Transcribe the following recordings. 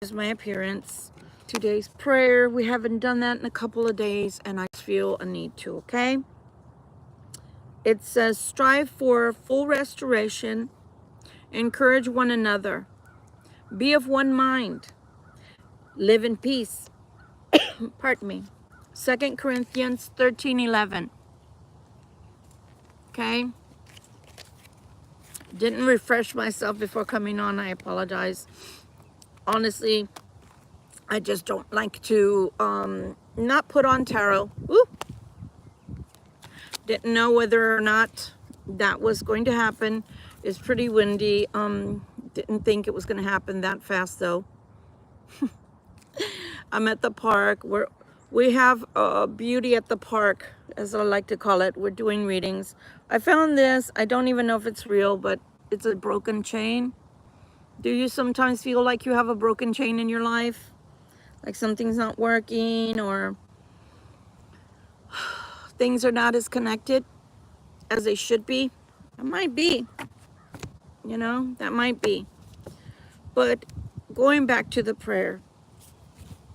Here's my appearance. Today's prayer. We haven't done that in a couple of days, and I feel a need to, okay? It says, strive for full restoration, encourage one another, be of one mind, live in peace. Pardon me. 2 Corinthians 13:11. Okay? Didn't refresh myself before coming on. I apologize. Honestly, I just don't like to not put on tarot. Woo! Didn't know whether or not that was going to happen. It's pretty windy. Didn't think it was going to happen that fast though. I'm at the park. We have beauty at the park, as I like to call it. We're doing readings. I found this. I don't even know if it's real, but it's a broken chain. Do you sometimes feel like you have a broken chain in your life? Like something's not working, or things are not as connected as they should be? It might be. You know, that might be. But going back to the prayer,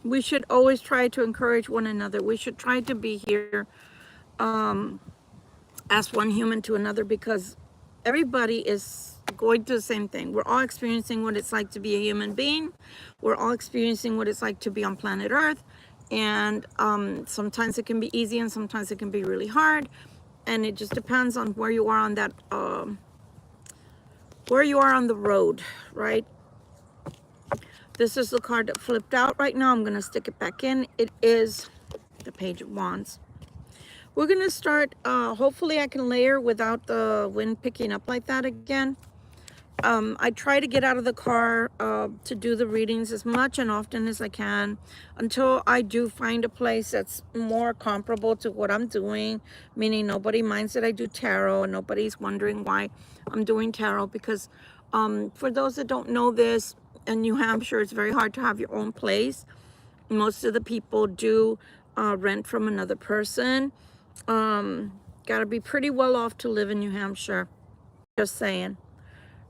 we should always try to encourage one another. We should try to be here as one human to another, because everybody is going through the same thing. We're all experiencing what it's like to be a human being. We're all experiencing what it's like to be on planet Earth. And sometimes it can be easy and sometimes it can be really hard. And it just depends on where you are on that, where you are on the road, right? This is the card that flipped out right now. I'm going to stick it back in. It is the Page of Wands. We're going to start, hopefully I can layer without the wind picking up like that again. I try to get out of the car to do the readings as much and often as I can until I do find a place that's more comparable to what I'm doing, meaning nobody minds that I do tarot and nobody's wondering why I'm doing tarot, because for those that don't know this, in New Hampshire, it's very hard to have your own place. Most of the people do rent from another person. Gotta be pretty well off to live in New Hampshire. Just saying.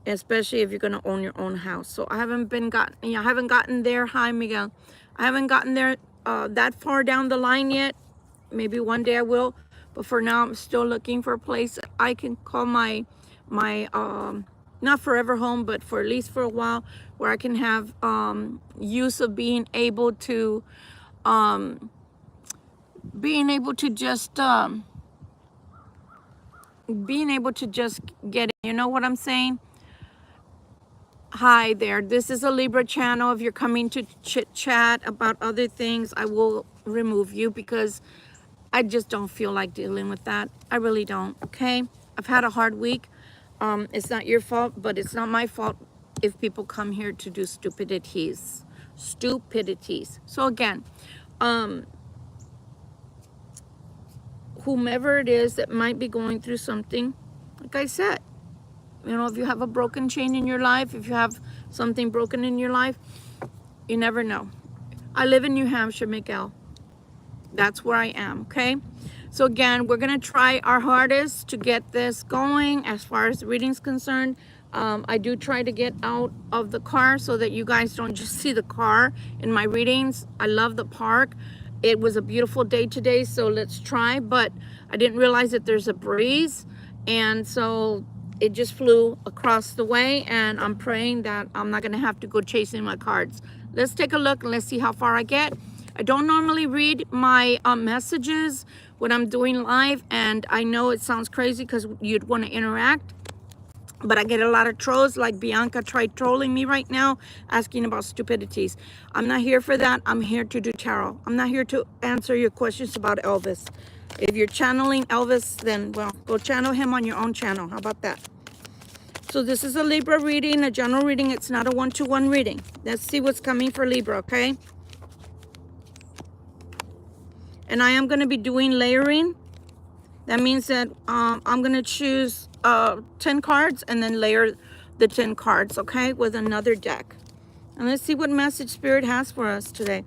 Especially if you're gonna own your own house. So I haven't gotten there. Hi, Miguel. I haven't gotten there that far down the line yet. Maybe one day I will. But for now, I'm still looking for a place I can call my not forever home, but for at least for a while, where I can have use of being able to just get it. You know what I'm saying? Hi there. This is a Libra channel. If you're coming to chit chat about other things, I will remove you because I just don't feel like dealing with that. I really don't. Okay. I've had a hard week. It's not your fault, but it's not my fault if people come here to do stupidities. So again, whomever it is that might be going through something, like I said, you know, if you have a broken chain in your life, if you have something broken in your life, you never know. I live in New Hampshire, Miguel. That's where I am, okay? So again, we're going to try our hardest to get this going as far as the reading's concerned. I do try to get out of the car so that you guys don't just see the car in my readings. I love the park. It was a beautiful day today, so let's try. But I didn't realize that there's a breeze, and so it just flew across the way, and I'm praying that I'm not going to have to go chasing my cards. Let's take a look and let's see how far I get. I don't normally read my messages when I'm doing live, and I know it sounds crazy because you'd want to interact, but I get a lot of trolls, like Bianca tried trolling me right now, asking about stupidities. I'm not here for that. I'm here to do tarot. I'm not here to answer your questions about Elvis. If you're channeling Elvis, then, well, go channel him on your own channel. How about that? So this is a Libra reading, a general reading. It's not a one-to-one reading. Let's see what's coming for Libra, okay? And I am going to be doing layering. That means that I'm going to choose 10 cards and then layer the 10 cards, okay, with another deck. And let's see what message Spirit has for us today.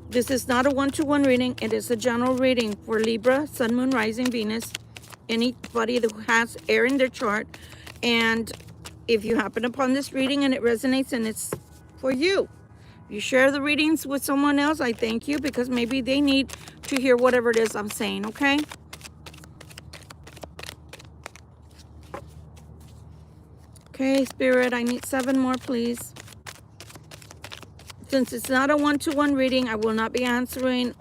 This is not a one-to-one reading. It is a general reading for Libra, Sun, Moon, Rising, Venus, anybody who has air in their chart. And if you happen upon this reading and it resonates and it's for you. You share the readings with someone else, I thank you, because maybe they need to hear whatever it is I'm saying, okay? Okay, Spirit, I need 7 more, please. Since it's not a one-to-one reading, I will not be answering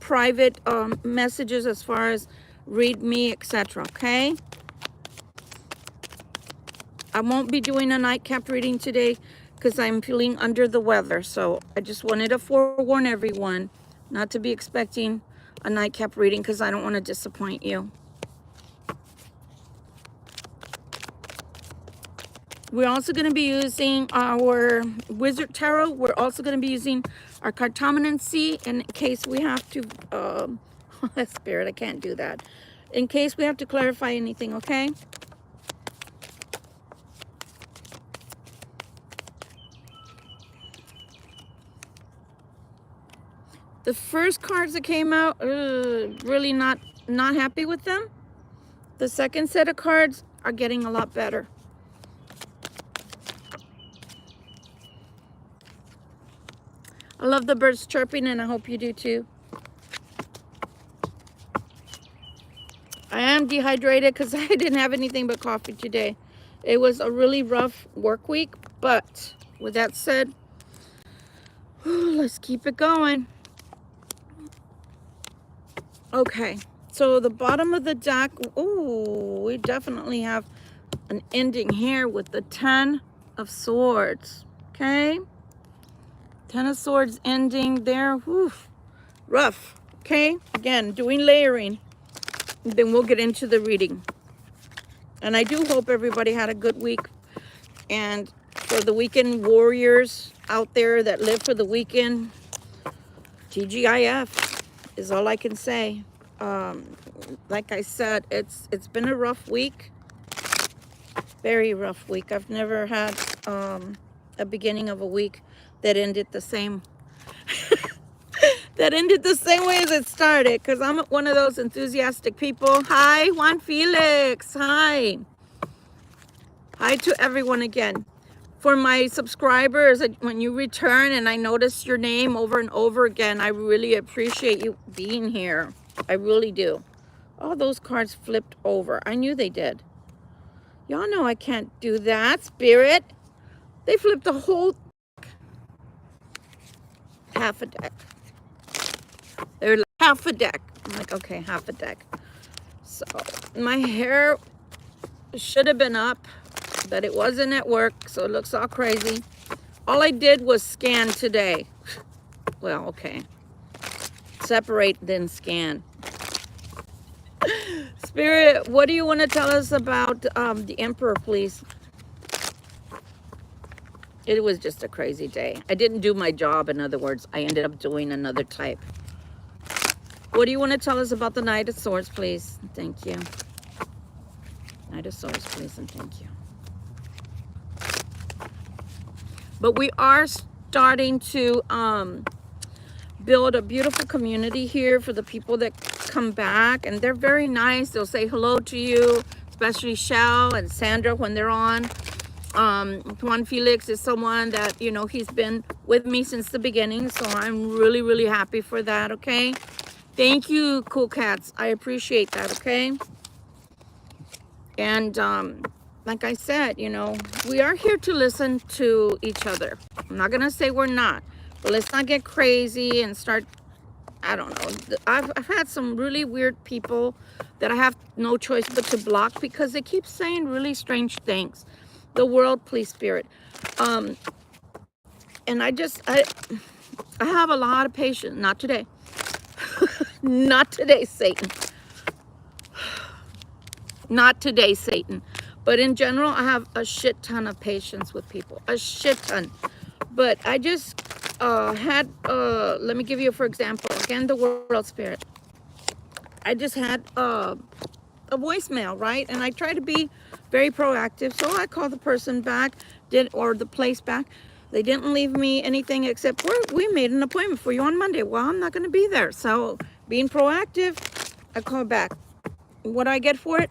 private messages as far as read me, etc. Okay? I won't be doing a nightcap reading today because I'm feeling under the weather. So I just wanted to forewarn everyone not to be expecting a nightcap reading because I don't want to disappoint you. We're also going to be using our Wizard Tarot. We're also going to be using our Cartomancy in case we have to, Spirit, I can't do that. In case we have to clarify anything, okay? The first cards that came out, really not happy with them. The second set of cards are getting a lot better. I love the birds chirping, and I hope you do too. I am dehydrated because I didn't have anything but coffee today. It was a really rough work week, but with that said, let's keep it going. Okay, so the bottom of the deck, ooh, we definitely have an ending here with the 10 of Swords, okay? 10 of Swords ending there, whew, rough, okay? Again, doing layering, then we'll get into the reading. And I do hope everybody had a good week. And for the weekend warriors out there that live for the weekend, TGIF is all I can say. Like I said, it's been a rough week. Very rough week. I've never had a beginning of a week that ended the same that ended the same way as it started, because I'm one of those enthusiastic people. Hi, Juan Felix. Hi to everyone again. For my subscribers, when you return and I notice your name over and over again, I really appreciate you being here. I really do. All those cards flipped over. I knew they did. Y'all know I can't do that, Spirit. They flipped the whole half a deck. They're like half a deck. I'm like, okay, half a deck. So my hair should have been up, but it wasn't at work, so it looks all crazy. All I did was scan today. Well, okay. Separate, then scan. Spirit, what do you want to tell us about the Emperor, please? It was just a crazy day. I didn't do my job, in other words. I ended up doing another type. What do you want to tell us about the Knight of Swords, please? Thank you. Knight of Swords, please, and thank you. But we are starting to build a beautiful community here for the people that come back, and they're very nice. They'll say hello to you, especially Shell and Sandra when they're on. Juan Felix is someone that, you know, he's been with me since the beginning, so I'm really, really happy for that, okay? Thank you, Cool Cats. I appreciate that, okay? And like I said, you know, we are here to listen to each other. I'm not going to say we're not, but let's not get crazy and start, I don't know. I've had some really weird people that I have no choice but to block because they keep saying really strange things. The world, please, Spirit. And I have a lot of patience. Not today. Not today, Satan. Not today, Satan. But in general, I have a shit ton of patience with people. A shit ton. But I just had, let me give you, for example, again, the world, Spirit. I just had a voicemail, right? And I try to be very proactive. So I called the person back, or the place back. They didn't leave me anything except, we made an appointment for you on Monday. Well, I'm not going to be there. So being proactive, I call back. What do I get for it?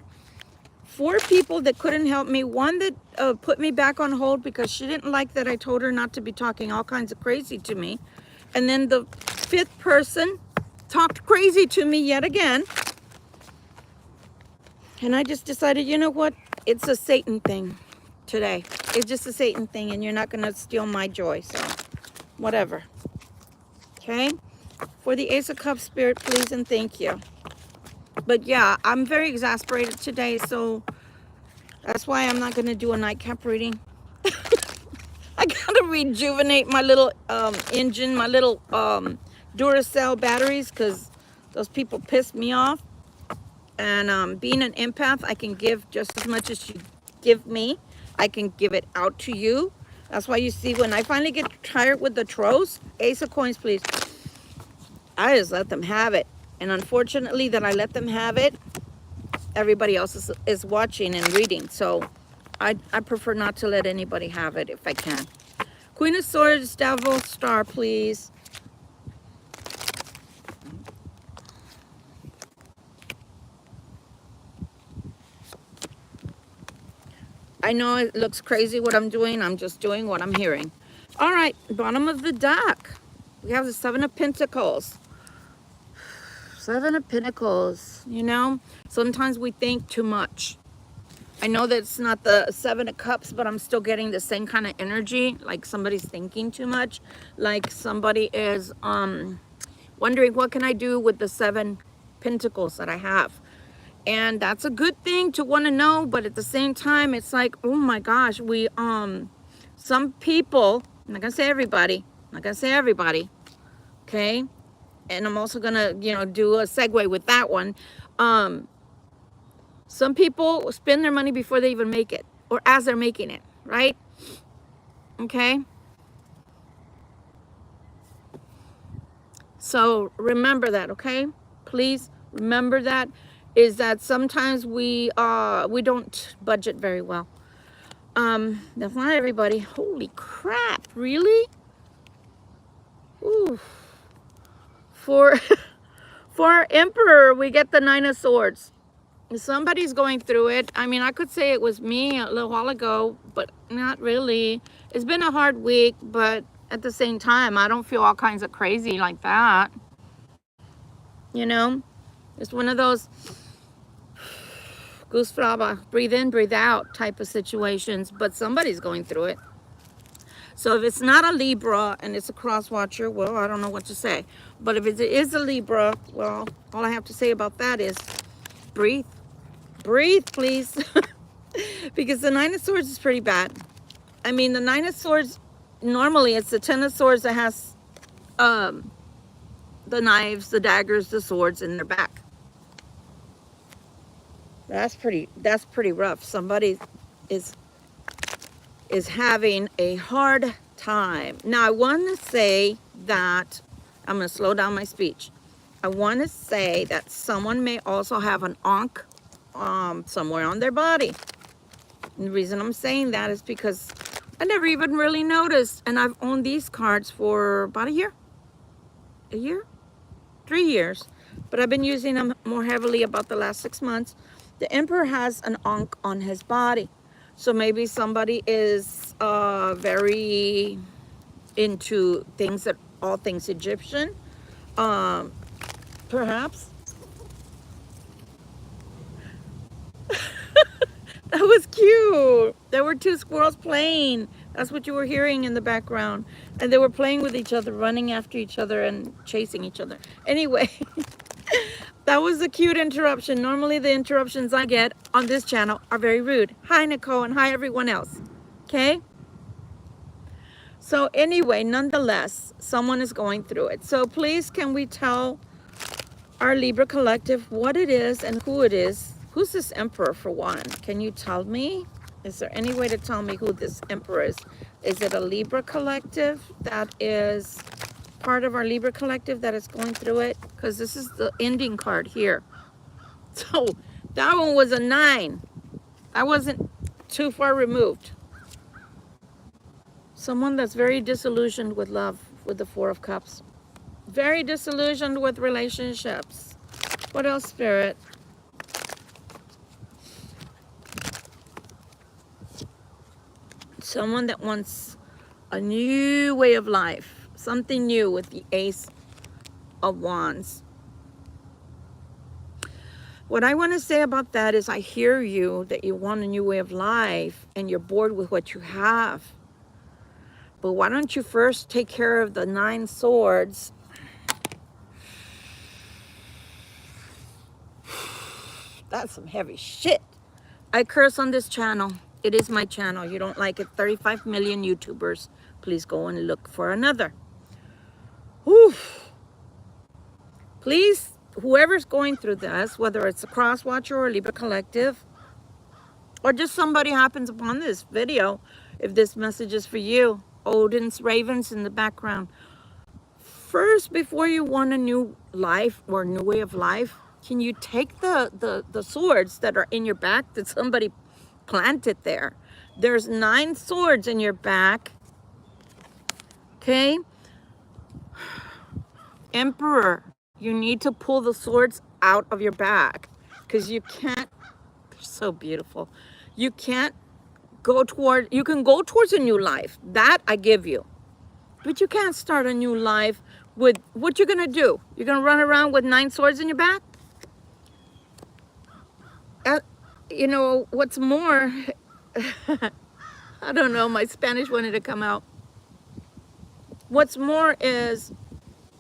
4 people that couldn't help me. 1 that put me back on hold because she didn't like that I told her not to be talking all kinds of crazy to me. And then the 5th person talked crazy to me yet again. And I just decided, you know what? It's a Satan thing today. It's just a Satan thing, and you're not going to steal my joy. So, whatever. Okay? For the Ace of Cups, Spirit, please and thank you. But yeah, I'm very exasperated today, so that's why I'm not going to do a nightcap reading. I got to rejuvenate my little engine, my little Duracell batteries, because those people pissed me off. And being an empath, I can give just as much as you give me. I can give it out to you. That's why you see when I finally get tired with the Tros, Ace of Coins, please, I just let them have it. And unfortunately that I let them have it, everybody else is watching and reading. So I prefer not to let anybody have it if I can. Queen of Swords, Devil, Star, please. I know it looks crazy what I'm doing. I'm just doing what I'm hearing. All right, bottom of the deck. We have the 7 of Pentacles. 7 of Pentacles, you know. Sometimes we think too much. I know that it's not the 7 of Cups, but I'm still getting the same kind of energy. Like somebody's thinking too much. Like somebody is wondering, what can I do with the 7 Pentacles that I have? And that's a good thing to want to know, but at the same time, it's like, oh my gosh, some people, I'm not gonna say everybody, okay? And I'm also gonna, do a segue with that one. Some people spend their money before they even make it, or as they're making it, right? Okay? So remember that, okay? Please remember that. Is that sometimes we don't budget very well. That's not everybody. Holy crap, really? Ooh. For our Emperor, we get the 9 of Swords. Somebody's going through it. I mean, I could say it was me a little while ago, but not really. It's been a hard week, but at the same time, I don't feel all kinds of crazy like that. You know? It's one of those goose flava, breathe in, breathe out type of situations, but somebody's going through it. So if it's not a Libra and it's a cross watcher, well, I don't know what to say. But if it is a Libra, well, all I have to say about that is breathe. Breathe, please. Because the 9 of Swords is pretty bad. I mean, the 9 of Swords, normally it's the 10 of Swords that has the knives, the daggers, the swords in their back. That's pretty rough. Somebody is having a hard time. Now, I want to say that, I'm going to slow down my speech. I want to say that someone may also have an ankh somewhere on their body. And the reason I'm saying that is because I never even really noticed. And I've owned these cards for about a year. 3 years. But I've been using them more heavily about the last 6 months. The Emperor has an ankh on his body. So maybe somebody is very into all things Egyptian. Perhaps. That was cute. There were 2 squirrels playing. That's what you were hearing in the background. And they were playing with each other, running after each other and chasing each other. Anyway, that was a cute interruption. Normally the interruptions I get on this channel are very rude. Hi, Nicole, and hi, everyone else. Okay? So anyway, nonetheless, someone is going through it. So please, can we tell our Libra collective what it is and who it is? Who's this Emperor, for one? Can you tell me? Is there any way to tell me who this Emperor is? Is it a Libra collective that is part of our Libra collective that is going through it? Because this is the ending card here. So that one was a 9. I wasn't too far removed. Someone that's very disillusioned with love, with the 4 of Cups. Very disillusioned with relationships. What else, Spirit? Someone that wants a new way of life, something new with the Ace of Wands. What I want to say about that is I hear you that you want a new way of life and you're bored with what you have. But why don't you first take care of the 9 swords? That's some heavy shit. I curse on this channel. It is my channel. You don't like it, 35 million YouTubers. Please go and look for another. Whew. Please, whoever's going through this, whether it's a cross watcher or a Libra collective, or just somebody happens upon this video, if this message is for you, Odin's ravens in the background. First, before you want a new life or a new way of life, can you take the swords that are in your back that somebody planted there? There's 9 swords in your back. Okay? Emperor, you need to pull the swords out of your back because you can't, they're so beautiful. You can't go toward, you can go towards a new life. That I give you. But you can't start a new life with, what you're going to do? You're going to run around with 9 swords in your back? You know, what's more, I don't know, my Spanish wanted to come out. What's more is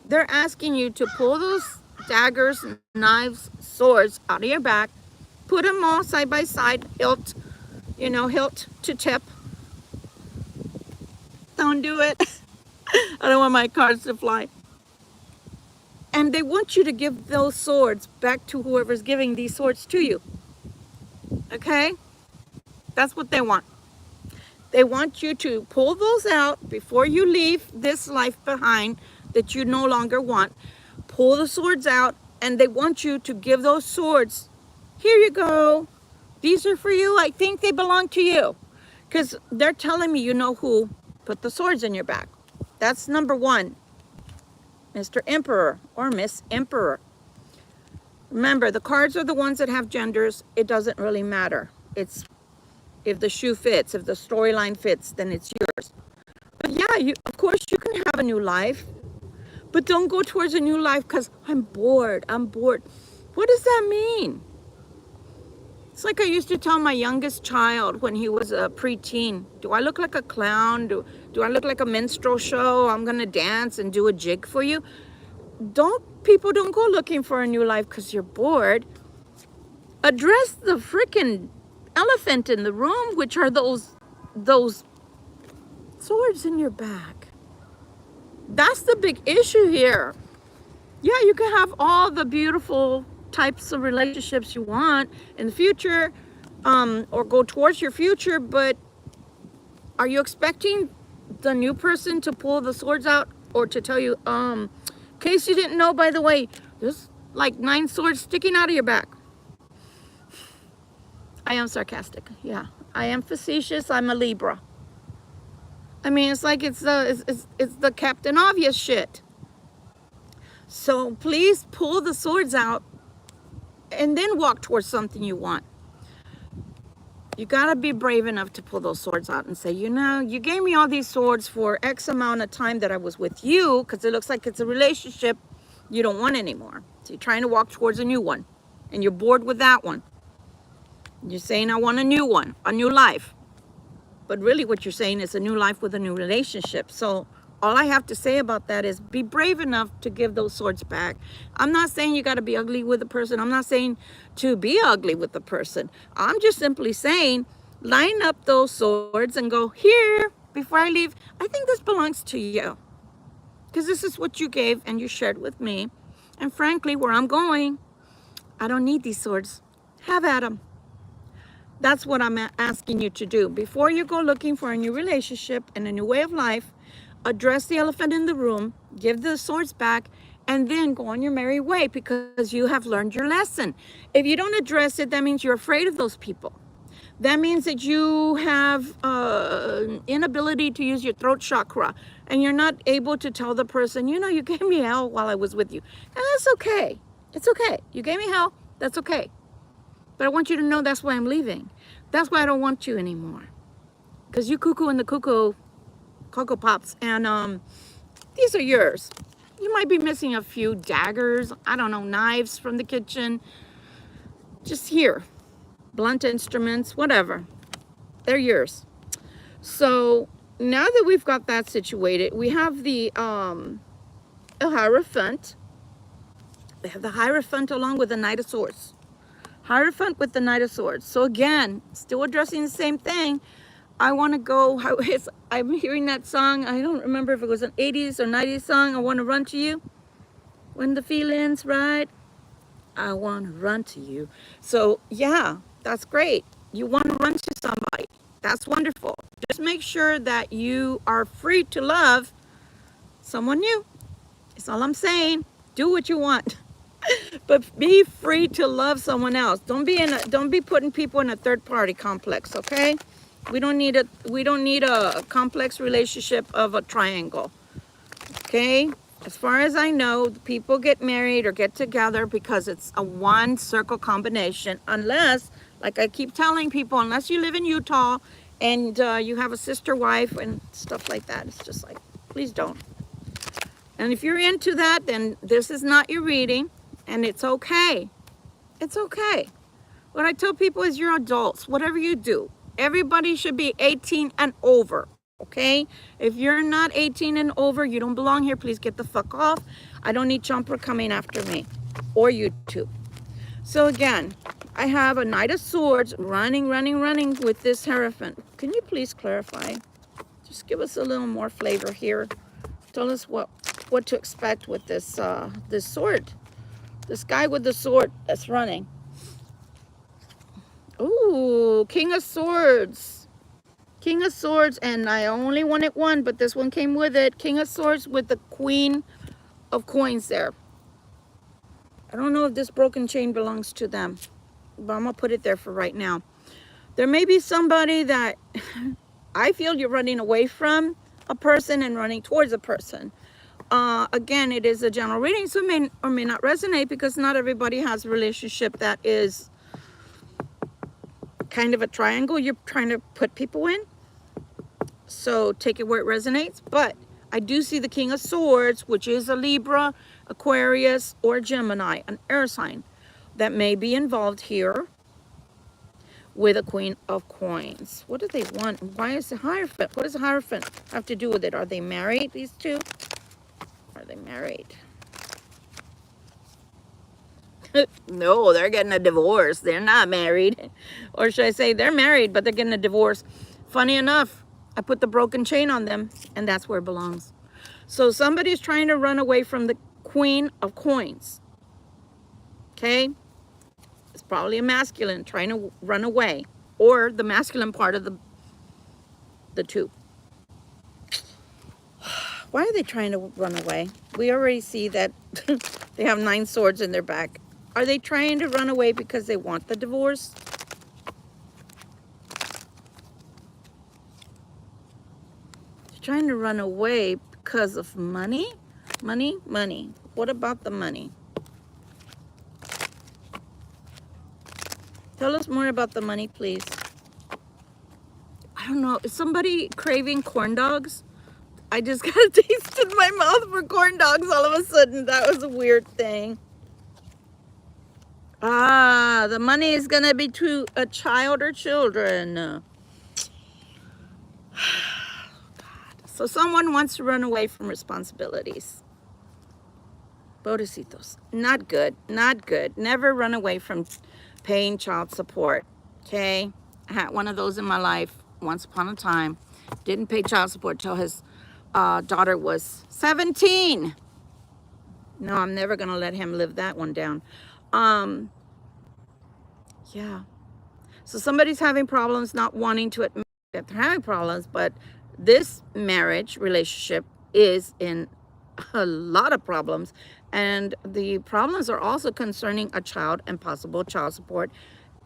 they're asking you to pull those daggers, knives, swords out of your back, put them all side by side, hilt, you know, hilt to tip. Don't do it. I don't want my cards to fly. And they want you to give those swords back to whoever's giving these swords to you. Okay? That's what they want. They want you to pull those out before you leave this life behind that you no longer want. Pull the swords out, and they want you to give those swords. Here you go. These are for you. I think they belong to you. Because they're telling me you know who put the swords in your back. That's number 1. Mr. Emperor or Miss Emperor. Remember, the cards are the ones that have genders. It doesn't really matter. It's if the shoe fits, if the storyline fits, then it's yours. But yeah, of course you can have a new life. But don't go towards a new life because I'm bored. I'm bored. What does that mean? It's like I used to tell my youngest child when he was a preteen, do I look like a clown? Do I look like a minstrel show? I'm going to dance and do a jig for you. People don't go looking for a new life because you're bored. Address the freaking elephant in the room, which are those swords in your back. That's the big issue here. Yeah, you can have all the beautiful types of relationships you want in the future, or go towards your future, but are you expecting the new person to pull the swords out or to tell you, in case you didn't know, by the way, there's like 9 swords sticking out of your back? I am sarcastic. Yeah, I am facetious. I'm a Libra. I mean, it's like it's the Captain Obvious shit. So please pull the swords out and then walk towards something you want. You gotta be brave enough to pull those swords out and say, you know, you gave me all these swords for X amount of time that I was with you, because it looks like it's a relationship you don't want anymore. So you're trying to walk towards a new one, and you're bored with that one. You're saying, I want a new one, a new life. But really what you're saying is a new life with a new relationship. So all I have to say about that is be brave enough to give those swords back. I'm not saying you got to be ugly with a person. I'm not saying to be ugly with the person. I'm just simply saying line up those swords and go, here, before I leave, I think this belongs to you. Because this is what you gave and you shared with me. And frankly, where I'm going, I don't need these swords. Have at them. That's what I'm asking you to do. Before you go looking for a new relationship and a new way of life, address the elephant in the room, give the swords back, and then go on your merry way because you have learned your lesson. If you don't address it, that means you're afraid of those people. That means that you have inability to use your throat chakra and you're not able to tell the person, you know, you gave me hell while I was with you. And that's okay. It's okay. You gave me hell. That's okay. But I want you to know that's why I'm leaving. That's why I don't want you anymore. because you cuckoo in the cuckoo Cocoa Pops, and these are yours. You might be missing a few daggers, I don't know, knives from the kitchen, just here, blunt instruments, whatever. They're yours. So now that we've got that situated, we have the Hierophant. We have the Hierophant along with the Knight of Swords. Hierophant with the Knight of Swords. So again, still addressing the same thing. I want to go, I'm hearing that song. I don't remember if it was an 80s or 90s song. I want to run to you. When the feeling's right, I want to run to you. So yeah, that's great. You want to run to somebody. That's wonderful. Just make sure that you are free to love someone new. That's all I'm saying. Do what you want. But be free to love someone else. Don't be putting people in a third party complex, okay? We don't need a complex relationship of a triangle. Okay? As far as I know, people get married or get together because it's a one circle combination, unless, like I keep telling people, unless you live in Utah and you have a sister wife and stuff like that. It's just like, please don't. And if you're into that, then this is not your reading, and it's okay. It's okay. What I tell people is you're adults. Whatever you do, everybody should be 18 and over, okay? If you're not 18 and over, you don't belong here. Please get the fuck off. I don't need Chomper coming after me or you too. So again, I have a Knight of Swords running with this Hierophant. Can you please clarify? Just give us a little more flavor here. Tell us what to expect with this this sword. This guy with the sword that's running. Ooh, King of Swords. King of Swords, and I only wanted one, but this one came with it. King of Swords with the Queen of Coins there. I don't know if this broken chain belongs to them, but I'm going to put it there for right now. There may be somebody that I feel you're running away from a person and running towards a person. Again, it is a general reading, so it may or may not resonate because not everybody has a relationship that is kind of a triangle you're trying to put people in. So take it where it resonates. But I do see the King of Swords, which is a Libra, Aquarius, or Gemini, an air sign that may be involved here with a Queen of Coins. What do they want? Why is the Hierophant? What does the Hierophant have to do with it? Are they married, these two? Are they married? No, they're getting a divorce. They're not married. Or should I say they're married, but they're getting a divorce. Funny enough, I put the broken chain on them, and that's where it belongs. So somebody's trying to run away from the Queen of Coins. Okay? It's probably a masculine trying to run away. Or the masculine part of the two. Why are they trying to run away? We already see that they have 9 swords in their back. Are they trying to run away because they want the divorce? They're trying to run away because of money? Money? Money. What about the money? Tell us more about the money, please. I don't know. Is somebody craving corn dogs? I just got a taste in my mouth for corn dogs all of a sudden. That was a weird thing. Ah, the money is going to be to a child or children. God. So someone wants to run away from responsibilities. Bodhicitos. Not good. Not good. Never run away from paying child support. Okay? I had one of those in my life once upon a time. Didn't pay child support till his daughter was 17. No, I'm never going to let him live that one down. Yeah. So somebody's having problems not wanting to admit that they're having problems, but this marriage relationship is in a lot of problems. And the problems are also concerning a child and possible child support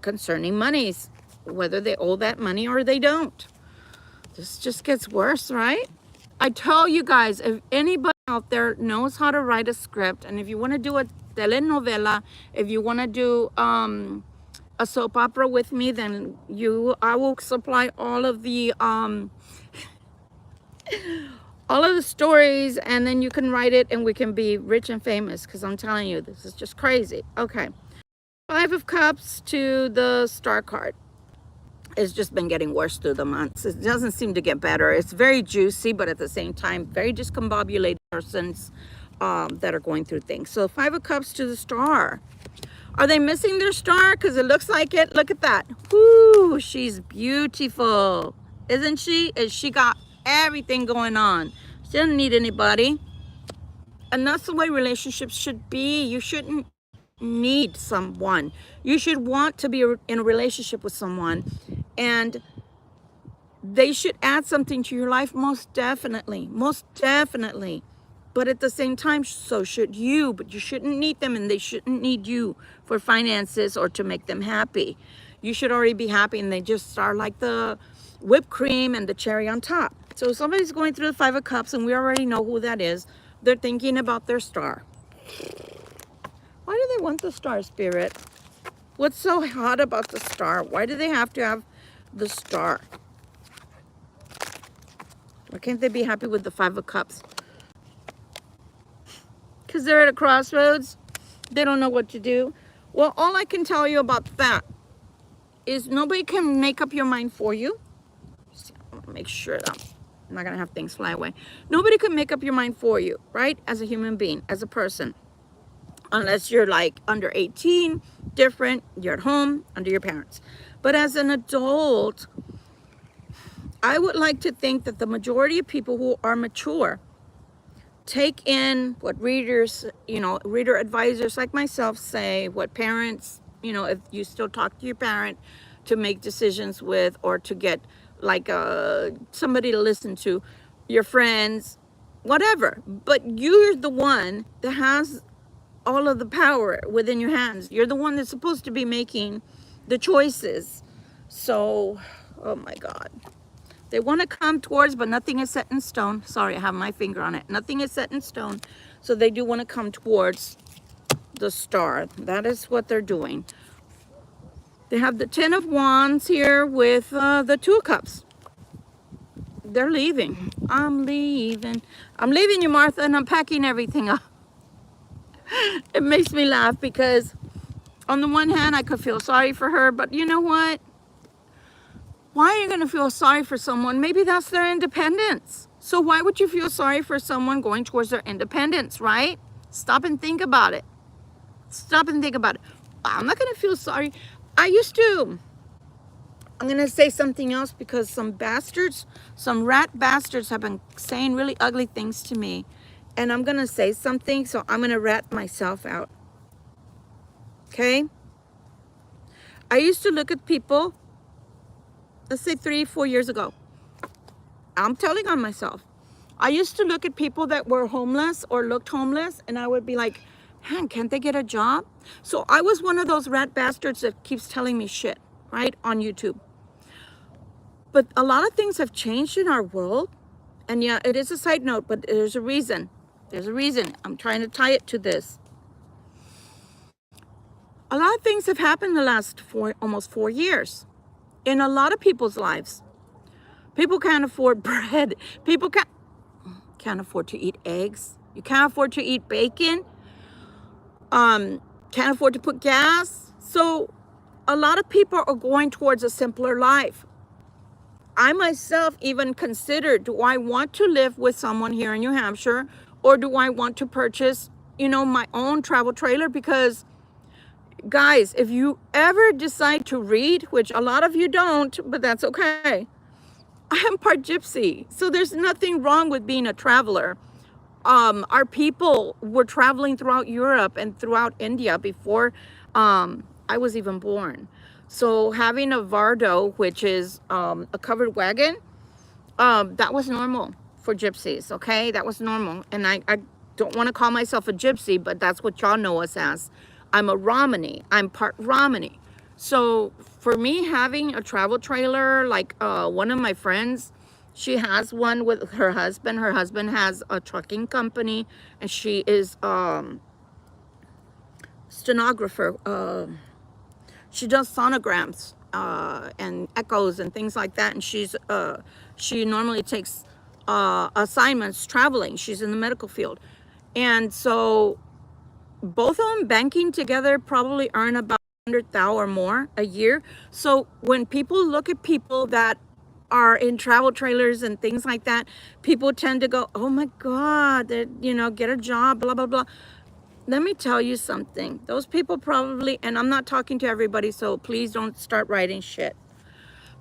concerning monies, whether they owe that money or they don't. This just gets worse, right? I tell you guys, if anybody out there knows how to write a script, and if you want to do a telenovela, if you want to do a a soap opera with me, then I will supply all of the stories, and then you can write it and we can be rich and famous, because I'm telling you, this is just crazy. Okay. 5 of Cups to the Star card. It's just been getting worse through the months. It doesn't seem to get better. It's very juicy, but at the same time, very discombobulated persons that are going through things. So 5 of Cups to the Star. Are they missing their star? Because it looks like it. Look at that. Whoo, she's beautiful. Isn't she? And she got everything going on. She doesn't need anybody. And that's the way relationships should be. You shouldn't need someone. You should want to be in a relationship with someone, and they should add something to your life, most definitely, but at the same time, so should you. But you shouldn't need them, and they shouldn't need you for finances or to make them happy. You should already be happy, and they just are like the whipped cream and the cherry on top. So if somebody's going through the 5 of Cups, and we already know who that is, they're thinking about their star. Why do they want the star, Spirit? What's so hot about the star? Why do they have to have the star? Why can't they be happy with the 5 of Cups? Because they're at a crossroads. They don't know what to do. Well, all I can tell you about that is nobody can make up your mind for you. I'm going to make sure that I'm not going to have things fly away. Nobody can make up your mind for you, right? As a human being, as a person. Unless you're like under 18, different, you're at home, under your parents. But as an adult, I would like to think that the majority of people who are mature take in what readers, reader advisors like myself say, what parents, if you still talk to your parent to make decisions with, or to get like somebody to listen to, your friends, whatever. But you're the one that has all of the power within your hands. You're the one that's supposed to be making the choices. So, oh my God. They want to come towards, but nothing is set in stone. Sorry, I have my finger on it. Nothing is set in stone. So they do want to come towards the star. That is what they're doing. They have the 10 of Wands here with the 2 of Cups. They're leaving. I'm leaving. I'm leaving you, Martha, and I'm packing everything up. It makes me laugh because on the one hand, I could feel sorry for her, but you know what? Why are you going to feel sorry for someone? Maybe that's their independence. So why would you feel sorry for someone going towards their independence, right? Stop and think about it. Stop and think about it. I'm not going to feel sorry. I'm going to say something else because some bastards, some rat bastards have been saying really ugly things to me. And I'm going to say something, so I'm going to rat myself out. Okay? I used to look at people, let's say 3-4 years ago. I'm telling on myself. I used to look at people that were homeless or looked homeless, and I would be like, man, can't they get a job? So I was one of those rat bastards that keeps telling me shit, right, on YouTube. But a lot of things have changed in our world. And yeah, it is a side note, but there's a reason. There's a reason. I'm trying to tie it to this. A lot of things have happened in the last almost 4 years in a lot of people's lives. People can't afford bread. People can't afford to eat eggs. You can't afford to eat bacon. Can't afford to put gas. So a lot of people are going towards a simpler life. I myself even considered, do I want to live with someone here in New Hampshire, or do I want to purchase, my own travel trailer? Because guys, if you ever decide to read, which a lot of you don't, but that's okay. I am part Gypsy, so there's nothing wrong with being a traveler. Our people were traveling throughout Europe and throughout India before I was even born. So having a Vardo, which is a covered wagon, that was normal for gypsies, okay? That was normal. And I don't want to call myself a gypsy, but that's what y'all know us as. I'm a Romany. I'm part Romany. So for me, having a travel trailer, like one of my friends, she has one with her husband. Her husband has a trucking company, and she is stenographer. She does sonograms and echoes and things like that. And she normally takes assignments traveling. She's in the medical field. And so both of them banking together probably earn about 100,000 or more a year. So when people look at people that are in travel trailers and things like that, people tend to go, oh my God, you know, get a job, blah, blah, blah. Let me tell you something. Those people probably, and I'm not talking to everybody, so please don't start writing shit.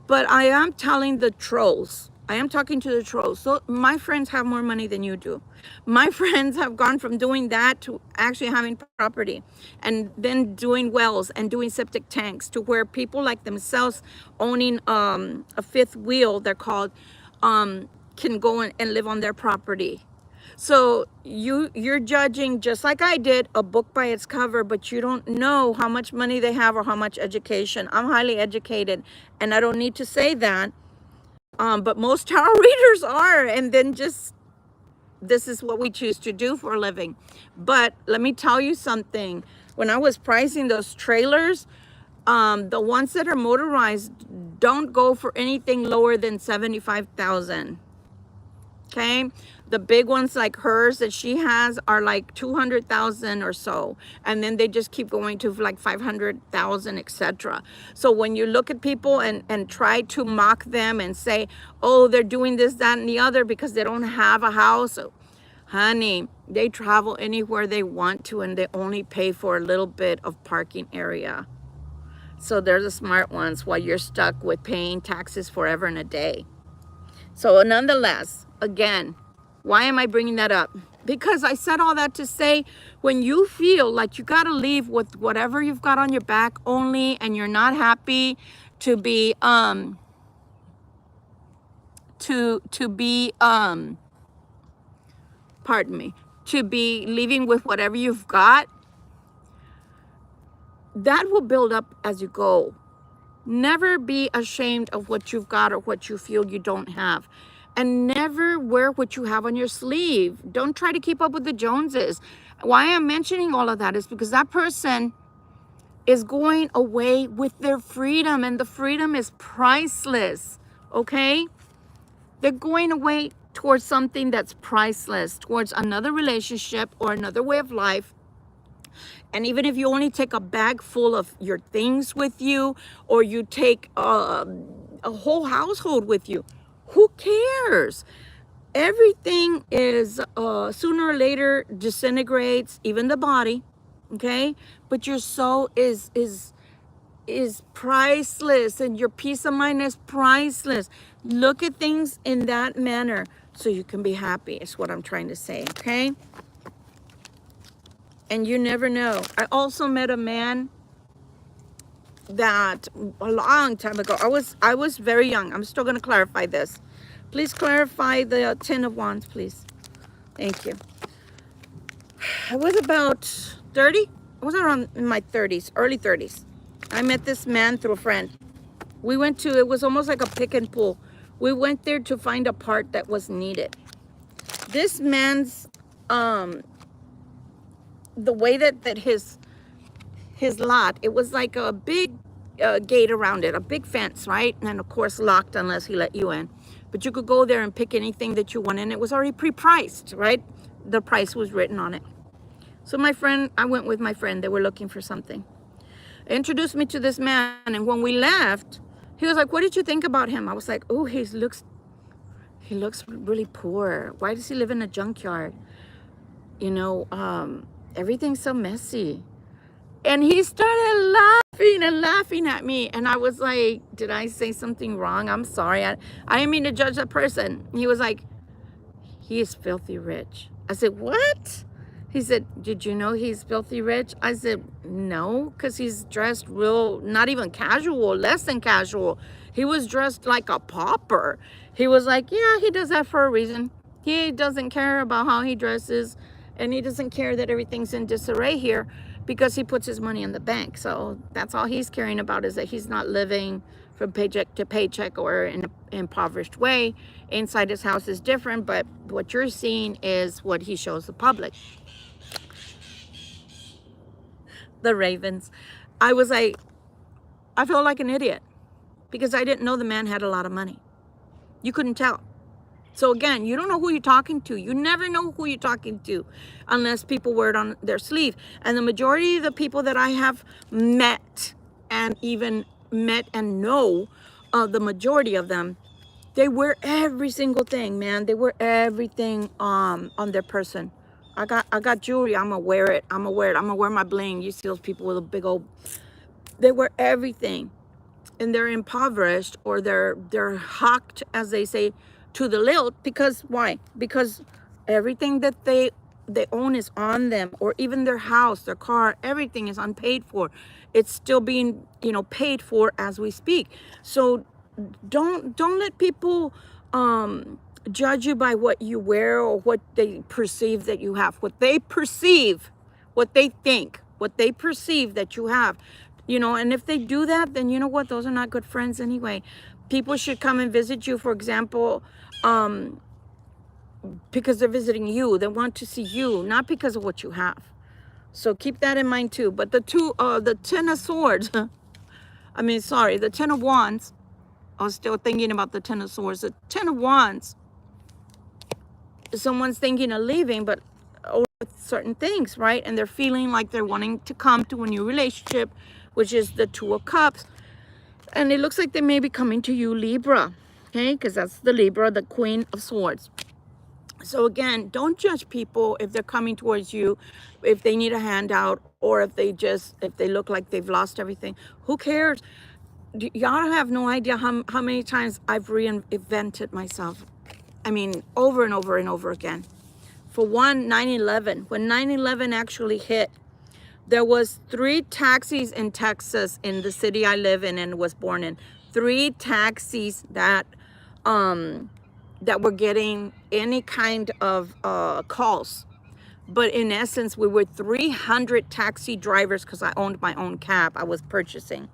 But I am telling the trolls. I am talking to the trolls. So my friends have more money than you do. My friends have gone from doing that to actually having property, and then doing wells and doing septic tanks, to where people like themselves owning a fifth wheel, they're called, can go and live on their property. So you're judging, just like I did, a book by its cover, but you don't know how much money they have or how much education. I'm highly educated, and I don't need to say that. But most tarot readers are, and then just, this is what we choose to do for a living. But let me tell you something. When I was pricing those trailers, the ones that are motorized don't go for anything lower than 75,000. Okay, the big ones like hers that she has are like 200,000 or so, and then they just keep going to like 500,000, etc. So when you look at people and try to mock them and say, oh, they're doing this, that, and the other because they don't have a house, honey, they travel anywhere they want to, and they only pay for a little bit of parking area. So they're the smart ones, while you're stuck with paying taxes forever and a day. So nonetheless, again, why am I bringing that up? Because I said all that to say, when you feel like you got to leave with whatever you've got on your back only, and you're not happy to be pardon me, to be leaving with whatever you've got, that will build up as you go. Never be ashamed of what you've got or what you feel you don't have. And never wear what you have on your sleeve. Don't try to keep up with the Joneses. Why I'm mentioning all of that is because that person is going away with their freedom, and the freedom is priceless, okay? They're going away towards something that's priceless, towards another relationship or another way of life. And even if you only take a bag full of your things with you, or you take a whole household with you, who cares? Everything is sooner or later disintegrates, even the body, okay? But your soul is priceless, and your peace of mind is priceless. Look at things in that manner so you can be happy, is what I'm trying to say, okay? And you never know. I also met a man that a long time ago. I was very young. I'm still going to clarify this. Please clarify the 10 of Wands, please. Thank you. I was about 30. I was around in my 30s, early 30s. I met this man through a friend. We went to, it was almost like a pick and pull. We went there to find a part that was needed. This man's the way that his lot, it was like a big gate around it, a big fence, right? And of course locked unless he let you in. But you could go there and pick anything that you want, and it was already pre-priced, right? The price was written on it. So I went with my friend. They were looking for something. Introduced me to this man, and when we left, he was like, what did you think about him? I was like, oh, he looks really poor. Why does he live in a junkyard? You know, everything's so messy. And he started laughing and laughing at me. And I was like, did I say something wrong? I'm sorry. I didn't mean to judge that person. He was like, he is filthy rich. I said, what? He said, did you know he's filthy rich? I said, no, because he's dressed real, not even casual, less than casual. He was dressed like a pauper. He was like, yeah, he does that for a reason. He doesn't care about how he dresses, and he doesn't care that everything's in disarray here, because he puts his money in the bank. So that's all he's caring about, is that he's not living from paycheck to paycheck or in an impoverished way. Inside his house is different, but what you're seeing is what he shows the public. The ravens. I was like, I feel like an idiot because I didn't know the man had a lot of money. You couldn't tell. So again, you don't know who you're talking to. You never know who you're talking to unless people wear it on their sleeve. And the majority of the people that I have met and even met and know, the majority of them, they wear every single thing, man. They wear everything on their person. I got jewelry. I'm gonna wear it. I'm gonna wear it. I'm gonna wear my bling. You see those people with a big old, they wear everything. And they're impoverished, or they're hocked, as they say, to the lilt. Because why? Because everything that they own is on them, or even their house, their car, everything is unpaid for. It's still being, paid for as we speak. So don't let people judge you by what you wear or what they perceive that you have. What they perceive, what they think, what they perceive that you have. And if they do that, then you know what? Those are not good friends anyway. People should come and visit you, for example, because they're visiting you. They want to see you, not because of what you have. So keep that in mind too. But the 10 of swords, the 10 of wands. I was still thinking about the 10 of swords. The 10 of wands, someone's thinking of leaving, but over certain things, right? And they're feeling like they're wanting to come to a new relationship, which is the 2 of cups. And it looks like they may be coming to you, Libra, okay? Because that's the Libra, the Queen of Swords. So again, don't judge people if they're coming towards you, if they need a handout, or if they look like they've lost everything. Who cares? Y'all have no idea how many times I've reinvented myself. Over and over and over again. For one, 9/11. When 9/11 actually hit, there was 3 taxis in Texas, in the city I live in and was born in. 3 taxis that were getting any kind of calls. But in essence, we were 300 taxi drivers, because I owned my own cab I was purchasing.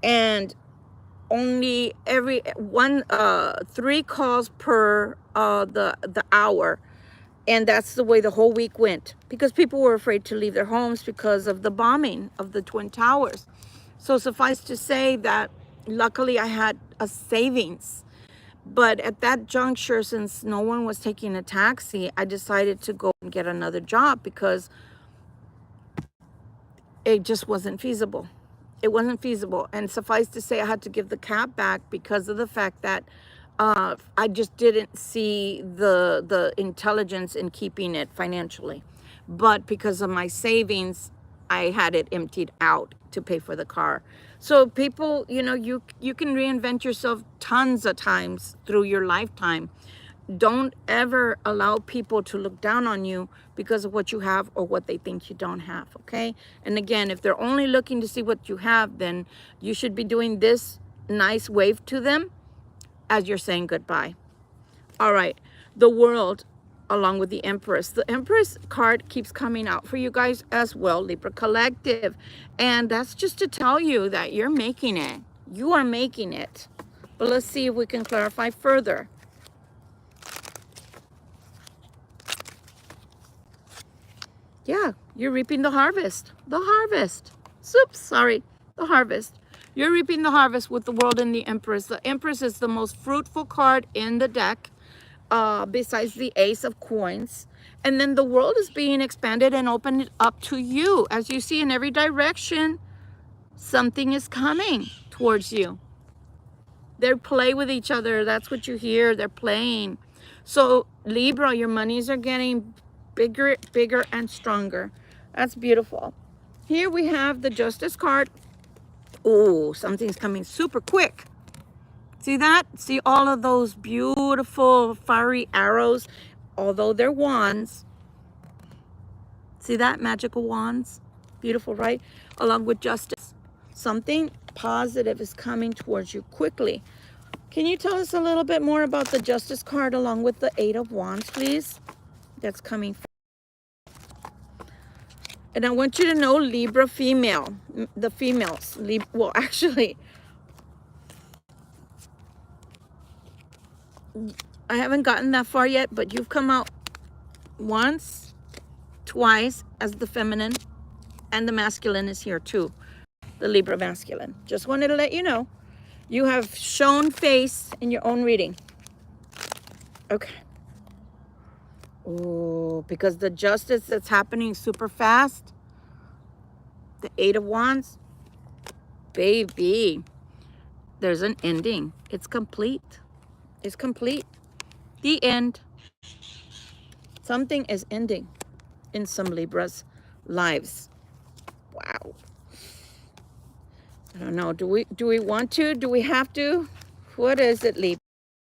And only every 3 calls per the hour. And that's the way the whole week went, because people were afraid to leave their homes because of the bombing of the Twin Towers. So suffice to say that luckily I had a savings. But at that juncture, since no one was taking a taxi, I decided to go and get another job, because it just wasn't feasible. It wasn't feasible. And suffice to say, I had to give the cab back because of the fact that I just didn't see the intelligence in keeping it financially. But because of my savings, I had it emptied out to pay for the car. So people, you can reinvent yourself tons of times through your lifetime. Don't ever allow people to look down on you because of what you have or what they think you don't have, okay? And again, if they're only looking to see what you have, then you should be doing this nice wave to them as you're saying goodbye. All right, the World, along with the Empress. The Empress card keeps coming out for you guys as well, Libra Collective. And that's just to tell you that you're making it. You are making it. But let's see if we can clarify further. Yeah, you're reaping the harvest. The harvest. Oops, sorry. The harvest. You're reaping the harvest with the World and the Empress. The Empress is the most fruitful card in the deck, besides the Ace of Coins. And then the World is being expanded and opened up to you. As you see, in every direction, something is coming towards you. They play with each other. That's what you hear. They're playing. So Libra, your monies are getting bigger, bigger, and stronger. That's beautiful. Here we have the Justice card. Oh, something's coming super quick. See that? See all of those beautiful fiery arrows, although they're wands. See that? Magical wands. Beautiful, right? Along with Justice. Something positive is coming towards you quickly. Can you tell us a little bit more about the Justice card along with the 8 of Wands, please? That's coming. And I want you to know, Libra female, the females, well, actually, I haven't gotten that far yet, but you've come out once, twice as the feminine, and the masculine is here too. the Libra masculine. Just wanted to let you know. You have shown face in your own reading. Okay. Oh, because the justice that's happening super fast. The 8 of Wands. Baby. There's an ending. It's complete. It's complete. The end. Something is ending in some Libra's lives. Wow. I don't know. Do we want to? Do we have to? What is it, Libra?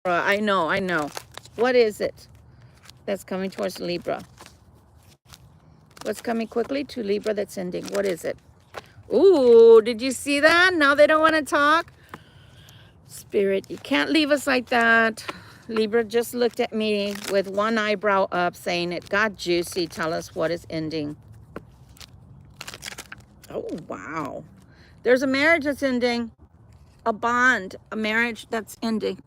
I know. What is it that's coming towards Libra? What's coming quickly to Libra that's ending? What is it? Ooh, did you see that? Now they don't want to talk. Spirit, you can't leave us like that. Libra just looked at me with one eyebrow up saying it got juicy. Tell us what is ending. Oh, wow. There's a marriage that's ending. A bond, a marriage that's ending.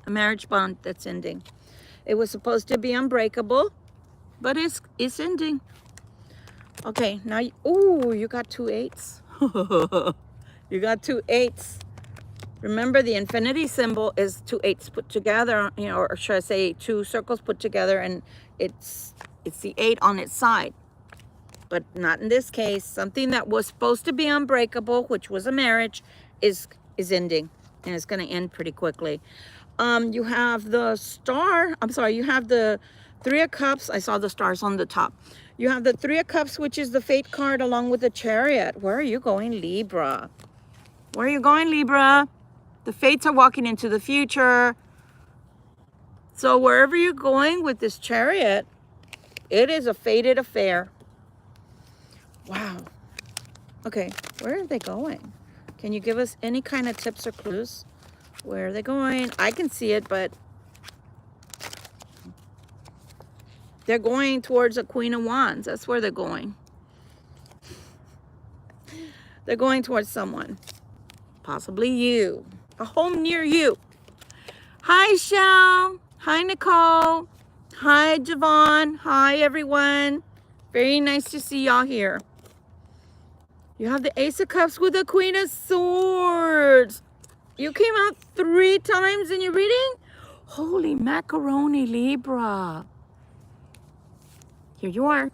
A marriage bond that's ending. It was supposed to be unbreakable, but it's ending. Okay, now, you got 2 8s. You got 2 8s. Remember, the infinity symbol is 2 8s put together, or should I say 2 circles put together, and it's the 8 on its side. But not in this case. Something that was supposed to be unbreakable, which was a marriage, is ending, and it's going to end pretty quickly. You have the star. I'm sorry, you have the 3 of Cups. I saw the stars on the top. You have the 3 of Cups, which is the Fate card, along with the Chariot. Where are you going, Libra? Where are you going, Libra? The Fates are walking into the future. So wherever you're going with this Chariot, it is a fated affair. Wow. Okay, where are they going? Can you give us any kind of tips or clues? Where are they going? I can see it, but they're going towards a Queen of Wands. That's where they're going. They're going towards someone. Possibly you. A home near you. Hi, Shell. Hi, Nicole. Hi, Javon. Hi, everyone. Very nice to see y'all here. You have the Ace of Cups with the Queen of Swords. You came out 3 times in your reading? Holy macaroni, Libra. Here you are.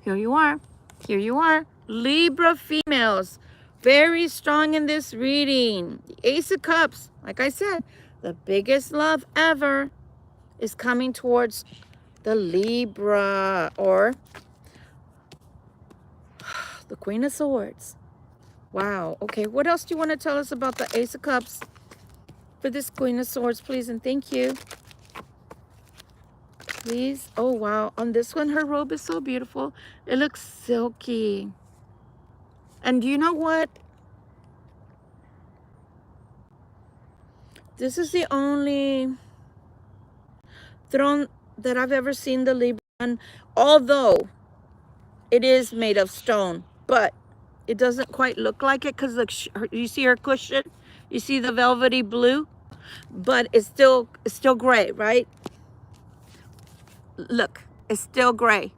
Here you are. Here you are. Libra females. Very strong in this reading. The Ace of Cups, like I said, the biggest love ever is coming towards the Libra, or the Queen of Swords. Wow. Okay, what else do you want to tell us about the Ace of Cups for this Queen of Swords, please? And thank you. Please. Oh, wow. On this one, her robe is so beautiful. It looks silky. And do you know what? This is the only throne that I've ever seen the Libra on, although it is made of stone, but it doesn't quite look like it because you see her cushion, you see the velvety blue, but it's still gray, right? Look, it's still gray.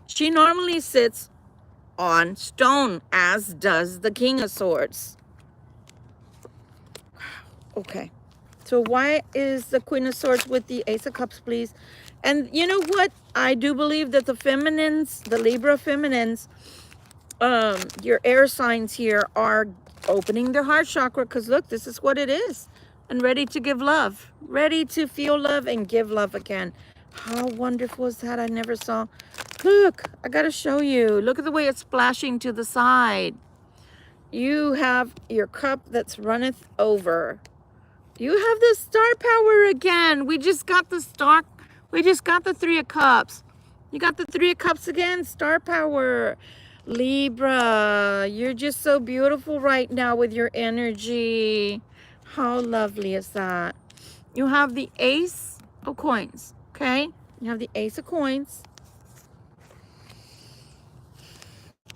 She normally sits on stone, as does the King of Swords. Okay. So why is the Queen of Swords with the Ace of Cups, please? And you know what? I do believe that the feminines, the Libra feminines, your air signs here are opening their heart chakra, because look, this is what it is. And ready to give love. Ready to feel love and give love again. How wonderful is that? I never saw. Look, I got to show you. Look at the way it's splashing to the side. You have your cup that's runneth over. You have the star power again. We just got the 3 of Cups. You got the 3 of Cups again, star power. Libra, you're just so beautiful right now with your energy. How lovely is that? You have the Ace of Coins, okay? You have the Ace of Coins.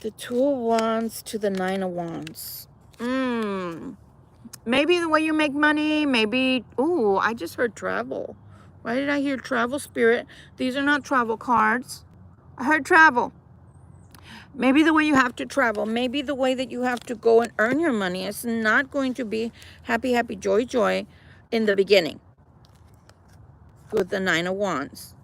The 2 of Wands to the 9 of Wands. Maybe the way you make money, maybe, ooh, I just heard travel. Why did I hear travel, Spirit? These are not travel cards. I heard travel. Maybe the way you have to travel, maybe the way that you have to go and earn your money is not going to be happy, happy, joy, joy in the beginning with the Nine of Wands.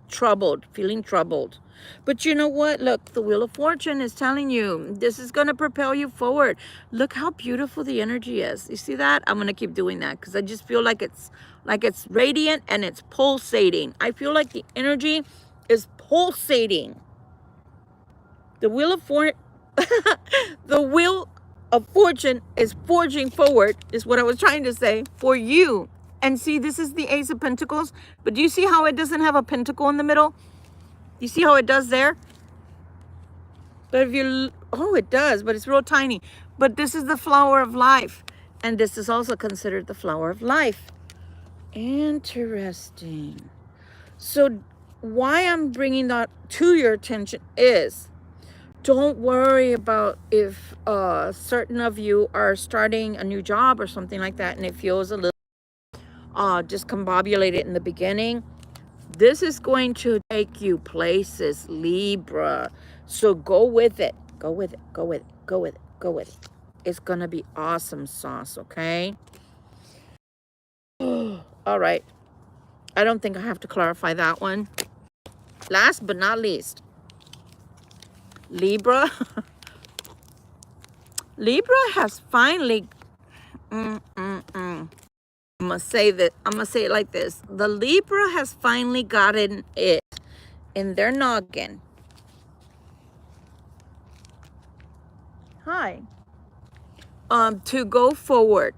Troubled, feeling troubled. But you know what? Look, the Wheel of Fortune is telling you this is going to propel you forward. Look how beautiful the energy is. You see that? I'm going to keep doing that because I just feel like it's radiant and it's pulsating. I feel like the energy is pulsating. The Wheel of the Wheel of Fortune is forging forward, is what I was trying to say, for you. And see, this is the Ace of Pentacles. But do you see how it doesn't have a pentacle in the middle? You see how it does there? But if you, oh, it does, but it's real tiny. But this is the flower of life. And this is also considered the flower of life. Interesting. So why I'm bringing that to your attention is, don't worry about if certain of you are starting a new job or something like that and it feels a little discombobulated in the beginning. This is going to take you places, Libra. So go with it. Go with it. Go with it. Go with it. Go with it. It's going to be awesome sauce, okay? All right. I don't think I have to clarify that one. Last but not least, Libra. Libra has finally... I'm gonna say it like this. The Libra has finally gotten it in their noggin. Hi. To go forward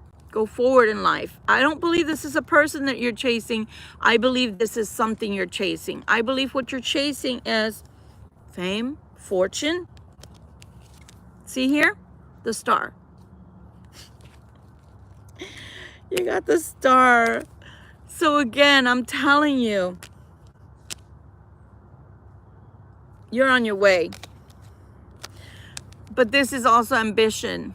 in life. I don't believe this is a person that you're chasing. I believe this is something you're chasing. I believe what you're chasing is fame, fortune. See here? The star. You got the star. So again, I'm telling you, you're on your way. But this is also ambition.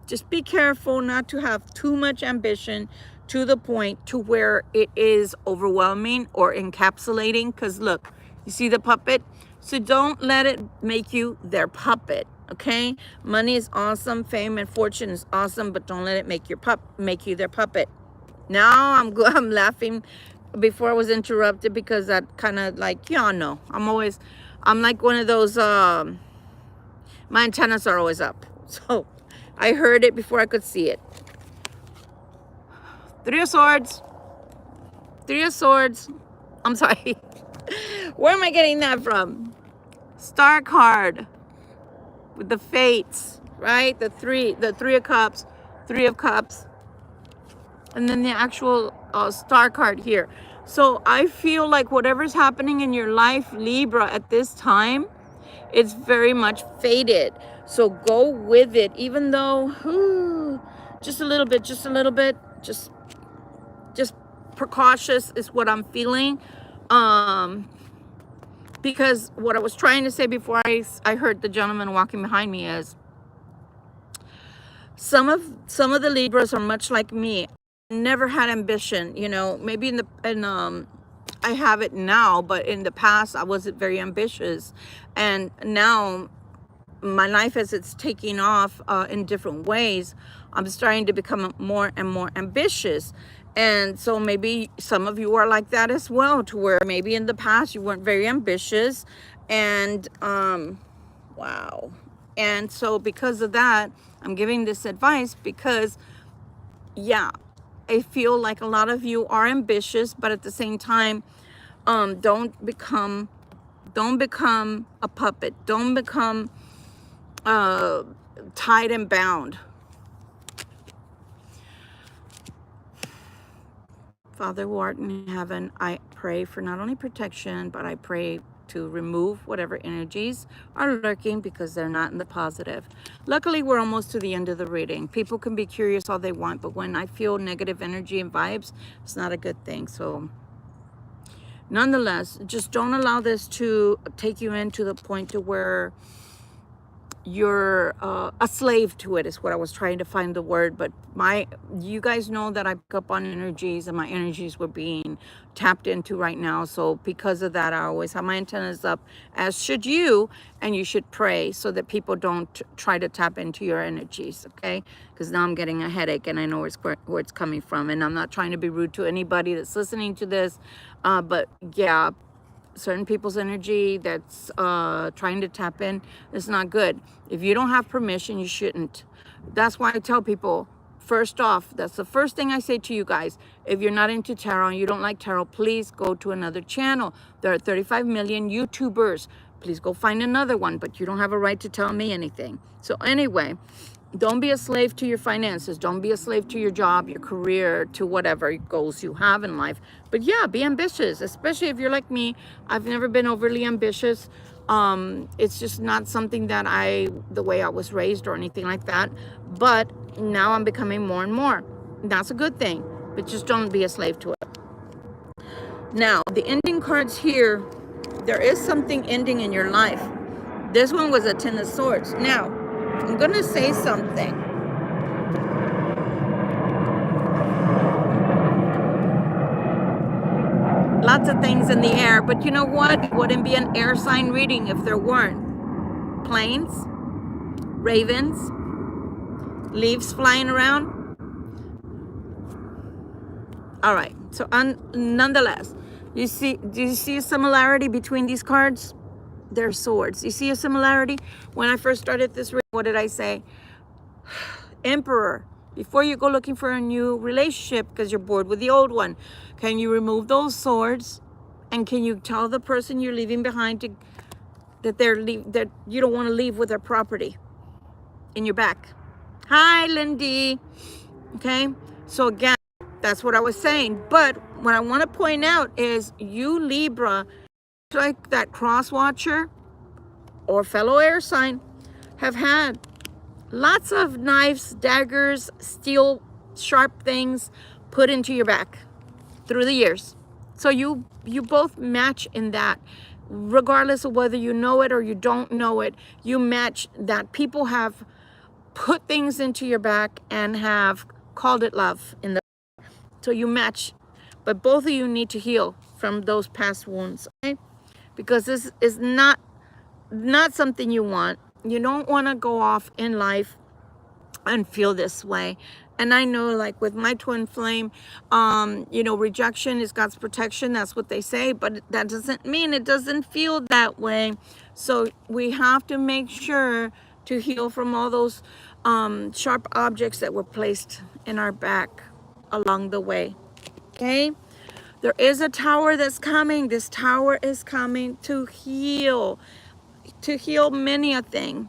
Just be careful not to have too much ambition to the point to where it is overwhelming or encapsulating. Because look, you see the puppet? So don't let it make you their puppet. Okay? Money is awesome. Fame and fortune is awesome. But don't let it make you their puppet. Now I'm laughing before I was interrupted because that kind of like, y'all know. I'm like one of those, my antennas are always up. So I heard it before I could see it. Three of Swords. Three of Swords. I'm sorry. Where am I getting that from? Star card. With the fates, right? The three of cups. Three of cups. And then the actual star card here. So I feel like whatever's happening in your life, Libra, at this time, it's very much fated. So go with it, even though just a little bit, just precautious is what I'm feeling. Because what I was trying to say before I heard the gentleman walking behind me is, some of the Libras are much like me. Never had ambition, you know. Maybe I have it now, but in the past I wasn't very ambitious, and now my life, as it's taking off in different ways, I'm starting to become more and more ambitious. And so maybe some of you are like that as well, to where maybe in the past you weren't very ambitious, and wow. And so because of that, I'm giving this advice because, yeah, I feel like a lot of you are ambitious, but at the same time, don't become a puppet. Don't become tied and bound. Father who art in heaven, I pray for not only protection, but I pray to remove whatever energies are lurking, because they're not in the positive. Luckily, we're almost to the end of the reading. People can be curious all they want, but when I feel negative energy and vibes, it's not a good thing. So nonetheless, just don't allow this to take you into the point to where you're a slave to it, is what I was trying to find the word. But you guys know that I pick up on energies, and my energies were being tapped into right now. So because of that, I always have my antennas up, as should you, and you should pray so that people don't try to tap into your energies, okay? Because now I'm getting a headache, and I know where it's coming from. And I'm not trying to be rude to anybody that's listening to this, but yeah, certain people's energy that's trying to tap in is not good. If you don't have permission, you shouldn't. That's why I tell people, first off, that's the first thing I say to you guys. If you're not into tarot and you don't like tarot, please go to another channel. There are 35 million YouTubers. Please go find another one, but you don't have a right to tell me anything. So anyway, don't be a slave to your finances. Don't be a slave to your job, your career, to whatever goals you have in life. But yeah, be ambitious, especially if you're like me. I've never been overly ambitious. It's just not something that the way I was raised or anything like that. But now I'm becoming more and more. That's a good thing, but just don't be a slave to it. Now, the ending cards here, there is something ending in your life. This one was a Ten of Swords. Now, I'm going to say something. Lots of things in the air, but you know what? It wouldn't be an air sign reading if there weren't planes, ravens, leaves flying around. All right, so nonetheless, do you see a similarity between these cards? They're swords. You see a similarity? When I first started this reading, what did I say? Emperor. Before you go looking for a new relationship because you're bored with the old one, can you remove those swords? And can you tell the person you're leaving behind that you don't want to leave with their property in your back? Hi, Lindy. Okay, so again, that's what I was saying. But what I want to point out is you Libra, like that cross watcher or fellow air sign, have had lots of knives, daggers, steel, sharp things put into your back through the years. So you both match in that. Regardless of whether you know it or you don't know it, you match that. People have put things into your back and have called it love in the. So you match, but both of you need to heal from those past wounds, okay? Because this is not something you want. You don't want to go off in life and feel this way. And I know, like with my twin flame, rejection is God's protection. That's what they say, but that doesn't mean it doesn't feel that way. So we have to make sure to heal from all those sharp objects that were placed in our back along the way. Okay? There is a tower that's coming. This tower is coming to heal many a thing.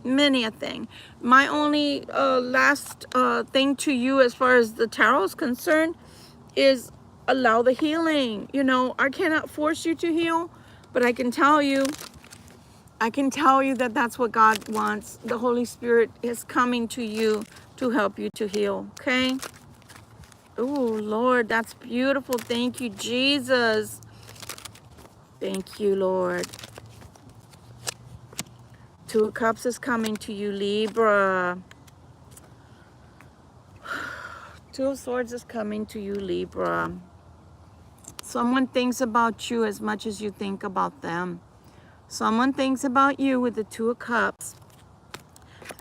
Many a thing. My only last thing to you as far as the tarot is concerned is allow the healing. I cannot force you to heal, but I can tell you that that's what God wants. The Holy Spirit is coming to you to help you to heal, okay? Oh, Lord, that's beautiful. Thank you, Jesus. Thank you, Lord. Two of Cups is coming to you, Libra. Two of Swords is coming to you, Libra. Someone thinks about you as much as you think about them. Someone thinks about you with the Two of Cups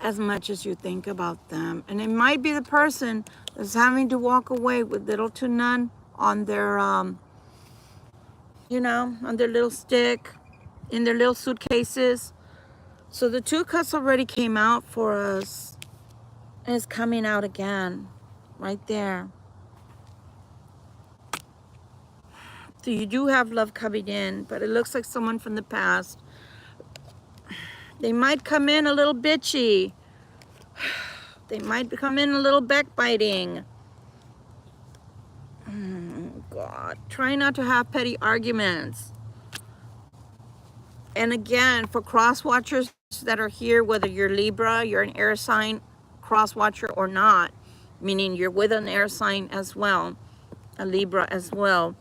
as much as you think about them. And it might be the person that's having to walk away with little to none on their, on their little stick, in their little suitcases. So the Two of Cups already came out for us. And it's coming out again, right there. So you do have love coming in, but it looks like someone from the past. They might come in a little bitchy. They might come in a little backbiting. God, try not to have petty arguments. And again, for cross watchers that are here, whether you're Libra, you're an air sign cross watcher or not, meaning you're with an air sign as well, a Libra as well,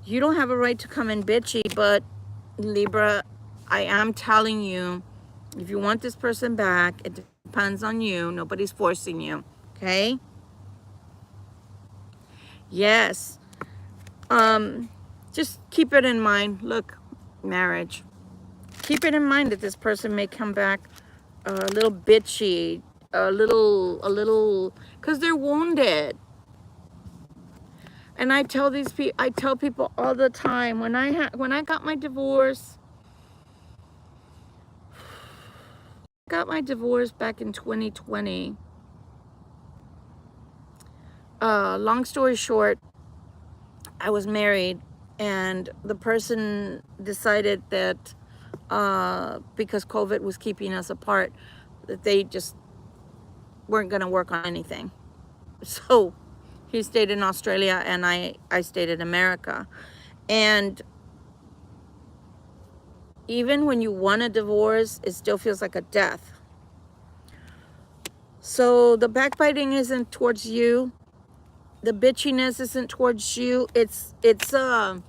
you don't have a right to come in bitchy. But Libra, I am telling you If you want this person back, it depends on you. Nobody's forcing you. Okay? Yes. Just keep it in mind. Look, marriage. Keep it in mind that this person may come back a little bitchy, a little, because they're wounded. And I tell people all the time, when I got my divorce, back in 2020. Long story short, I was married, and the person decided that because COVID was keeping us apart, that they just weren't going to work on anything. So he stayed in Australia and I stayed in America. And even when you want a divorce, it still feels like a death. So the backbiting isn't towards you. The bitchiness isn't towards you. It's a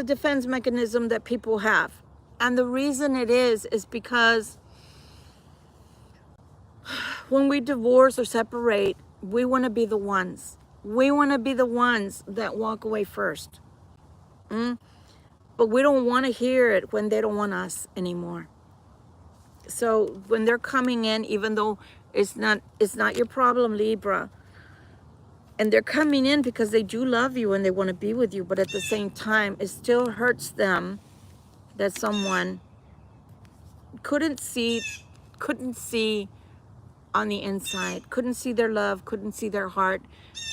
defense mechanism that people have. And the reason it is because when we divorce or separate, we want to be the ones. We want to be the ones that walk away first. But we don't want to hear it when they don't want us anymore. So when they're coming in, even though it's not your problem, Libra, and they're coming in because they do love you and they want to be with you, but at the same time, it still hurts them that someone couldn't see on the inside, couldn't see their love, couldn't see their heart,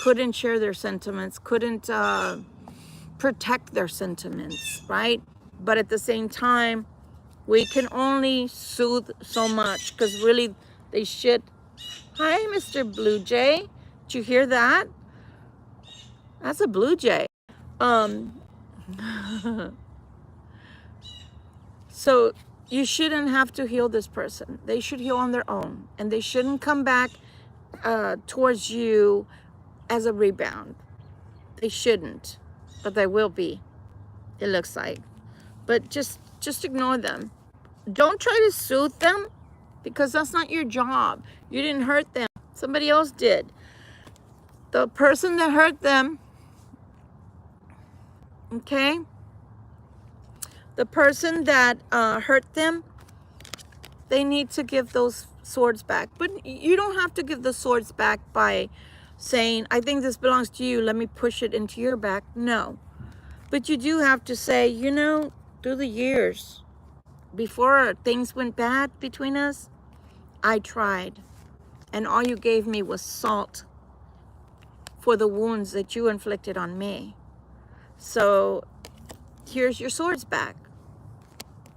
couldn't share their sentiments, couldn't protect their sentiments, right? But at the same time, we can only soothe so much, because really they should. Hi, Mr. Blue Jay. Did you hear that? That's a blue jay. So you shouldn't have to heal this person. They should heal on their own, and they shouldn't come back towards you as a rebound. They shouldn't, but they will be, it looks like. But just ignore them. Don't try to soothe them, because that's not your job. You didn't hurt them. Somebody else did. The person that hurt them, okay? The person that hurt them, they need to give those swords back. But you don't have to give the swords back by saying, I think this belongs to you, let me push it into your back. No. But you do have to say, you know, through the years, before things went bad between us, I tried. And all you gave me was salt for the wounds that you inflicted on me. So here's your swords back.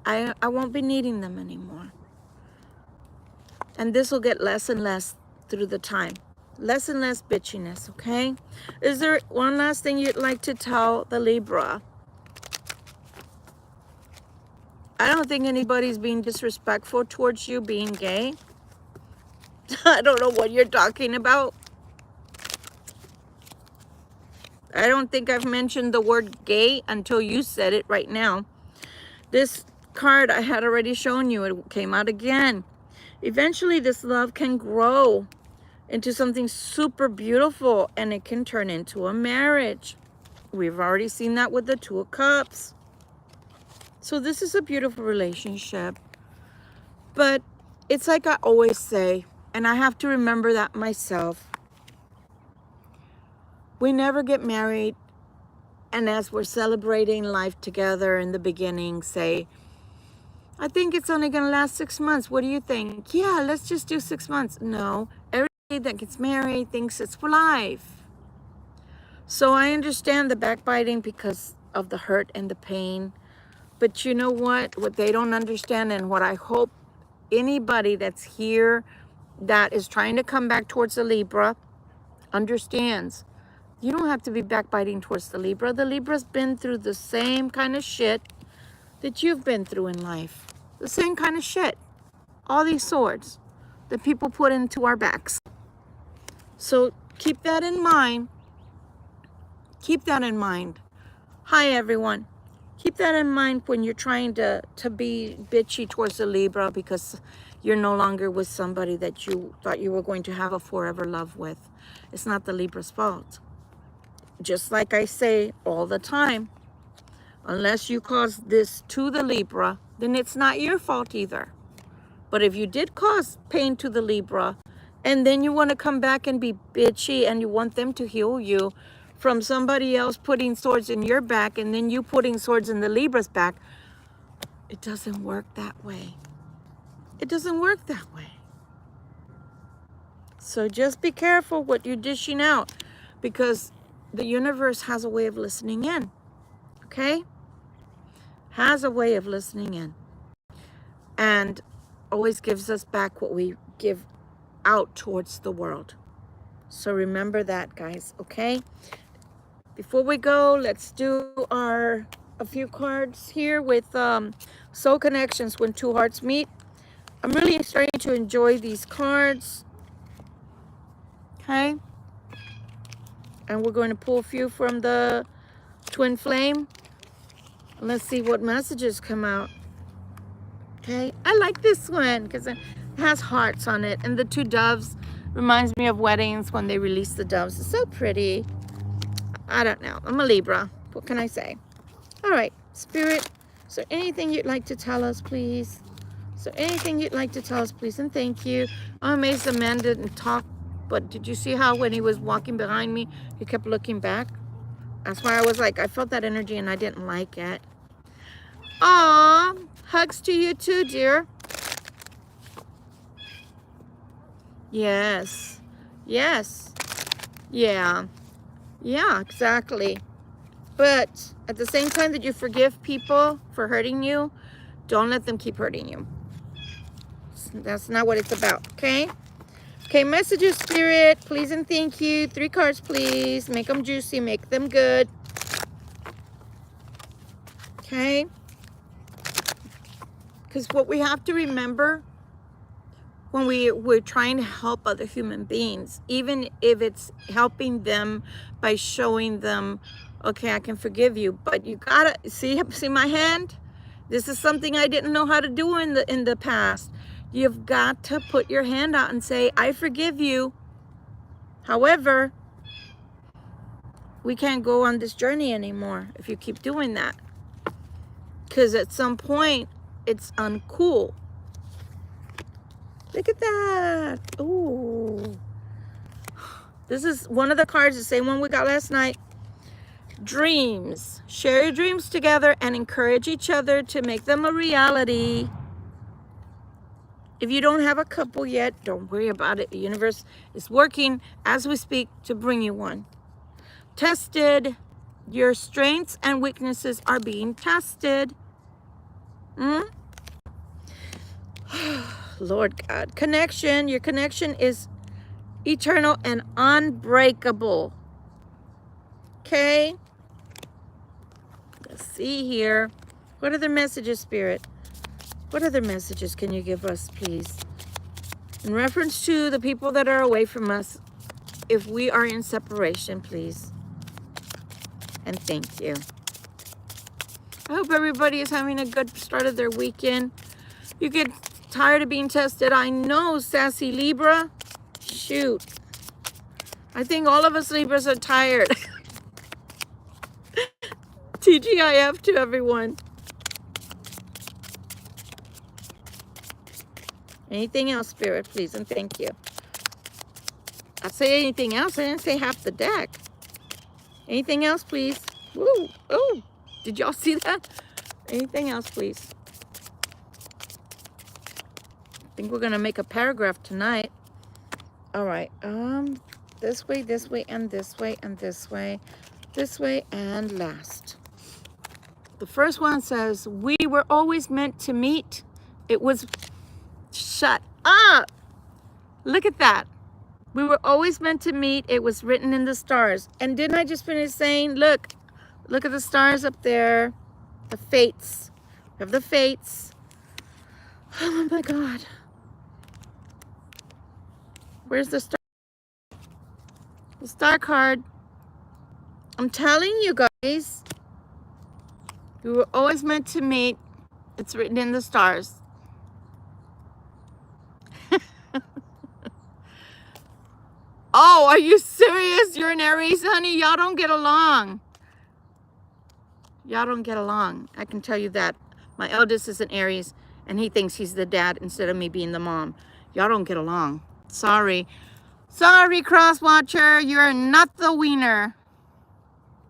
I won't be needing them anymore. And this will get less and less through the time. Less and less bitchiness, okay? Is there one last thing you'd like to tell the Libra? I don't think anybody's being disrespectful towards you being gay. I don't know what you're talking about. I don't think I've mentioned the word gay until you said it right now. This card I had already shown you. It came out again. Eventually, this love can grow into something super beautiful, and it can turn into a marriage. We've already seen that with the Two of Cups. So this is a beautiful relationship. But it's like I always say, and I have to remember that myself. We never get married, and as we're celebrating life together in the beginning, say, I think it's only going to last 6 months. What do you think? Yeah, let's just do 6 months. No, everybody that gets married thinks it's for life. So I understand the backbiting because of the hurt and the pain. But you know what? What they don't understand, and what I hope anybody that's here that is trying to come back towards the Libra understands, you don't have to be backbiting towards the Libra. The Libra's been through the same kind of shit that you've been through in life. The same kind of shit. All these swords that people put into our backs. So keep that in mind. Keep that in mind. Hi, everyone. Keep that in mind when you're trying to be bitchy towards the Libra because you're no longer with somebody that you thought you were going to have a forever love with. It's not the Libra's fault. Just like I say all the time, unless you cause this to the Libra, then it's not your fault either. But if you did cause pain to the Libra, and then you want to come back and be bitchy and you want them to heal you from somebody else putting swords in your back and then you putting swords in the Libra's back, it doesn't work that way. It doesn't work that way. So just be careful what you're dishing out because the universe has a way of listening in. Okay? Has a way of listening in. And always gives us back what we give out towards the world. So remember that, guys, okay? Before we go, let's do a few cards here with soul connections when two hearts meet. I'm really starting to enjoy these cards. Okay? And we're going to pull a few from the twin flame. Let's see what messages come out. Okay, I like this one because it has hearts on it. And the two doves reminds me of weddings when they release the doves. It's so pretty. I don't know. I'm a Libra. What can I say? All right, Spirit. So anything you'd like to tell us, please? So anything you'd like to tell us, please? And thank you. I'm amazed the man didn't talk. But did you see how when he was walking behind me, he kept looking back? That's why I was like, I felt that energy and I didn't like it. Aw, hugs to you too, dear. Yes. Yes. Yeah. Yeah, exactly. But at the same time that you forgive people for hurting you, don't let them keep hurting you. That's not what it's about, okay? Okay, messages, Spirit, please and thank you. 3 cards, please. Make them juicy, make them good. Okay? Because what we have to remember when we're trying to help other human beings, even if it's helping them by showing them, okay, I can forgive you, but you gotta see my hand. This is something I didn't know how to do in the past. You've got to put your hand out and say, I forgive you. However, we can't go on this journey anymore if you keep doing that, because at some point it's uncool. Look at that. Ooh. This is one of the cards, the same one we got last night. Dreams. Share your dreams together and encourage each other to make them a reality. If you don't have a couple yet, don't worry about it. The universe is working as we speak to bring you one. Tested. Your strengths and weaknesses are being tested. Lord God. Connection. Your connection is eternal and unbreakable. Okay? Let's see here. What other messages, Spirit? What other messages can you give us, please? In reference to the people that are away from us, if we are in separation, please. And thank you. I hope everybody is having a good start of their weekend. You get tired of being tested. I know, sassy Libra. Shoot. I think all of us Libras are tired. TGIF to everyone. Anything else, Spirit, please, and thank you. I say anything else. I didn't say half the deck. Anything else, please? Woo! Oh, did y'all see that? Anything else, please? I think we're gonna make a paragraph tonight. All right. This way, and this way, and this way, this way, and last. The first one says, "We were always meant to meet." It was. Shut up! Look at that. We were always meant to meet. It was written in the stars. And didn't I just finish saying, look at the stars up there. The fates. We have the fates. Oh my God. Where's the star? The star card. I'm telling you guys. We were always meant to meet. It's written in the stars. Oh, are you serious? You're an Aries, honey? Y'all don't get along. Y'all don't get along. I can tell you that. My eldest is an Aries, and he thinks he's the dad instead of me being the mom. Y'all don't get along. Sorry. Sorry, cross watcher. You're not the wiener.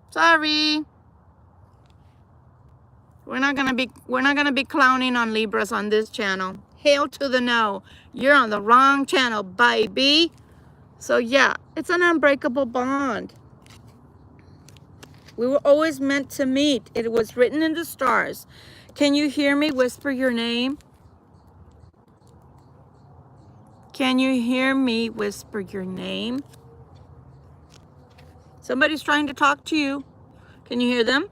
Sorry. We're not gonna be clowning on Libras on this channel. Hail to the no. You're on the wrong channel, baby. So yeah, it's an unbreakable bond. We were always meant to meet. It was written in the stars. Can you hear me whisper your name? Can you hear me whisper your name? Somebody's trying to talk to you. Can you hear them?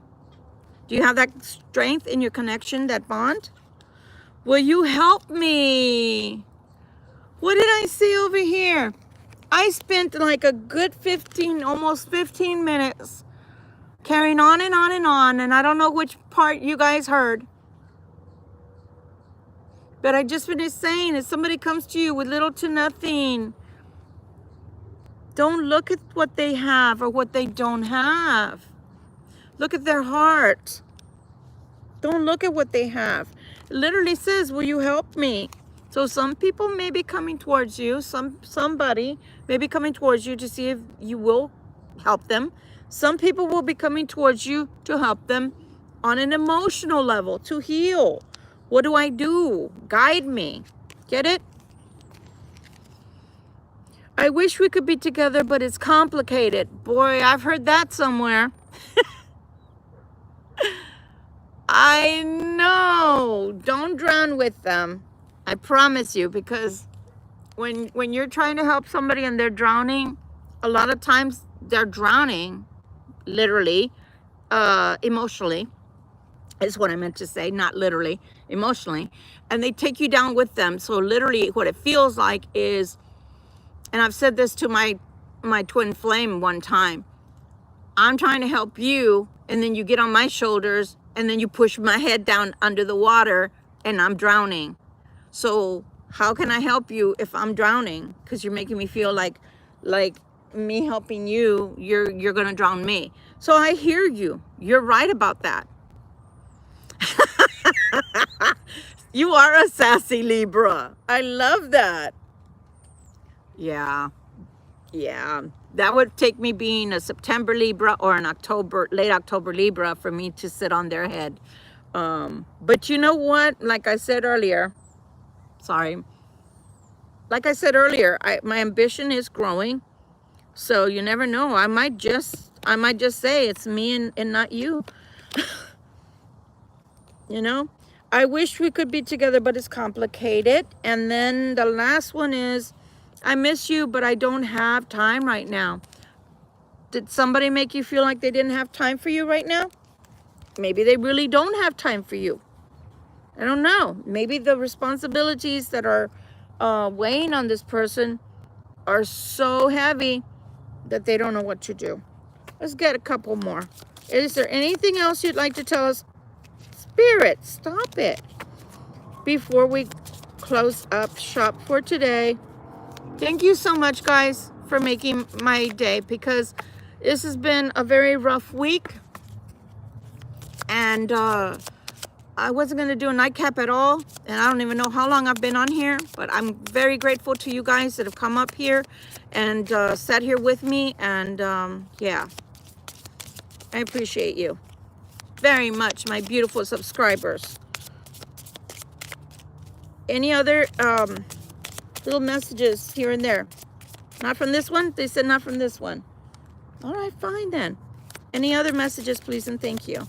Do you have that strength in your connection, that bond? Will you help me? What did I see over here? I spent like a good 15, almost 15 minutes carrying on and on and on, and I don't know which part you guys heard. But I just finished saying, if somebody comes to you with little to nothing, don't look at what they have or what they don't have. Look at their heart. Don't look at what they have. It literally says, will you help me? So some people may be coming towards you. Somebody may be coming towards you to see if you will help them. Some people will be coming towards you to help them on an emotional level, to heal. What do I do? Guide me. Get it? I wish we could be together, but it's complicated. Boy, I've heard that somewhere. I know. Don't drown with them. I promise you, because when you're trying to help somebody and they're drowning, a lot of times they're drowning, literally, emotionally, is what I meant to say, not literally, emotionally, and they take you down with them. So literally what it feels like is, and I've said this to my twin flame one time, I'm trying to help you, and then you get on my shoulders, and then you push my head down under the water, and I'm drowning. So how can I help you if I'm drowning? Because you're making me feel like me helping you, you're gonna drown me. So I hear you. You're right about that. You are a sassy Libra. I love that. Yeah. That would take me being a September Libra or an late October Libra for me to sit on their head. But you know what? Like I said earlier, my ambition is growing. So you never know. I might just say it's me and not you. You know? I wish we could be together, but it's complicated. And then the last one is, I miss you, but I don't have time right now. Did somebody make you feel like they didn't have time for you right now? Maybe they really don't have time for you. I don't know. Maybe the responsibilities that are weighing on this person are so heavy that they don't know what to do. Let's get a couple more. Is there anything else you'd like to tell us? Spirit, stop it. Before we close up shop for today. Thank you so much, guys, for making my day, because this has been a very rough week. And I wasn't going to do a nightcap at all. And I don't even know how long I've been on here. But I'm very grateful to you guys that have come up here and sat here with me. And yeah, I appreciate you very much, my beautiful subscribers. Any other little messages here and there? Not from this one? They said not from this one. All right, fine then. Any other messages, please and thank you.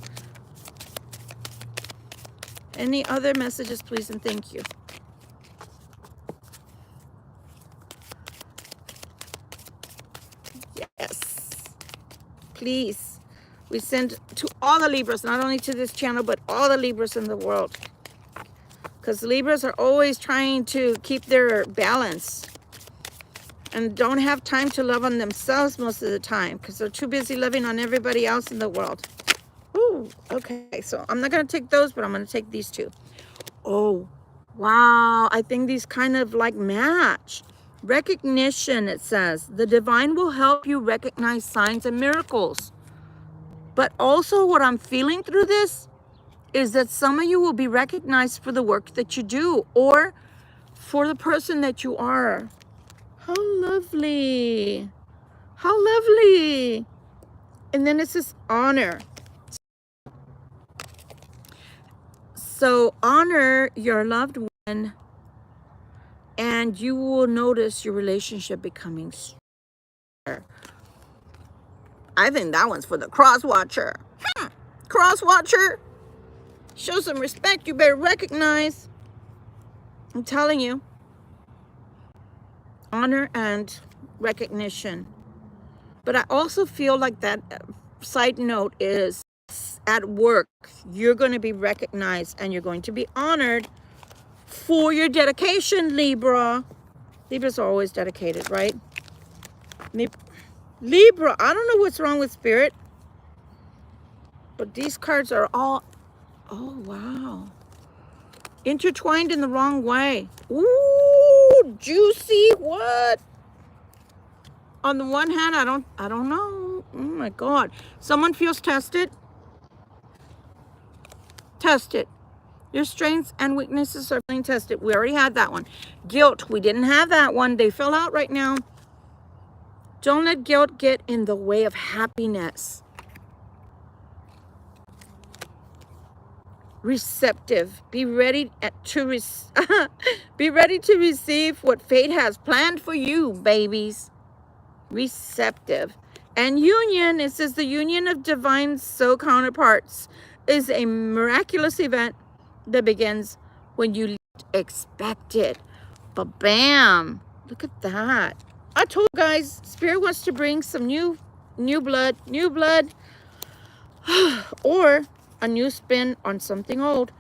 Any other messages, please and thank you. Yes. Please. We send to all the Libras, not only to this channel, but all the Libras in the world. Because Libras are always trying to keep their balance and don't have time to love on themselves most of the time because they're too busy loving on everybody else in the world. Ooh, okay. So I'm not going to take those, but I'm going to take these two. Oh, wow. I think these kind of like match. Recognition, it says. The divine will help you recognize signs and miracles. But also what I'm feeling through this is that some of you will be recognized for the work that you do or for the person that you are. How lovely. How lovely. And then it says honor. So honor your loved one and you will notice your relationship becoming stronger. I think that one's for the cross watcher. Cross watcher, show some respect. You better recognize. I'm telling you. Honor and recognition. But I also feel like that side note is at work, you're going to be recognized and you're going to be honored for your dedication, Libra. Libras are always dedicated, right? Libra, I don't know what's wrong with spirit, but these cards are all, oh, wow. Intertwined in the wrong way. Ooh, juicy, what? On the one hand, I don't know. Oh my God. Someone feels tested. Tested. Your strengths and weaknesses are being tested. We already had that one. Guilt, we didn't have that one. They fell out right now. Don't let guilt get in the way of happiness. Receptive. Be ready to be ready to receive what fate has planned for you, babies. Receptive. And union, it says the union of divine soul counterparts is a miraculous event that begins when you least expect it. But bam, look at that. I told you guys, spirit wants to bring some new blood, or a new spin on something old.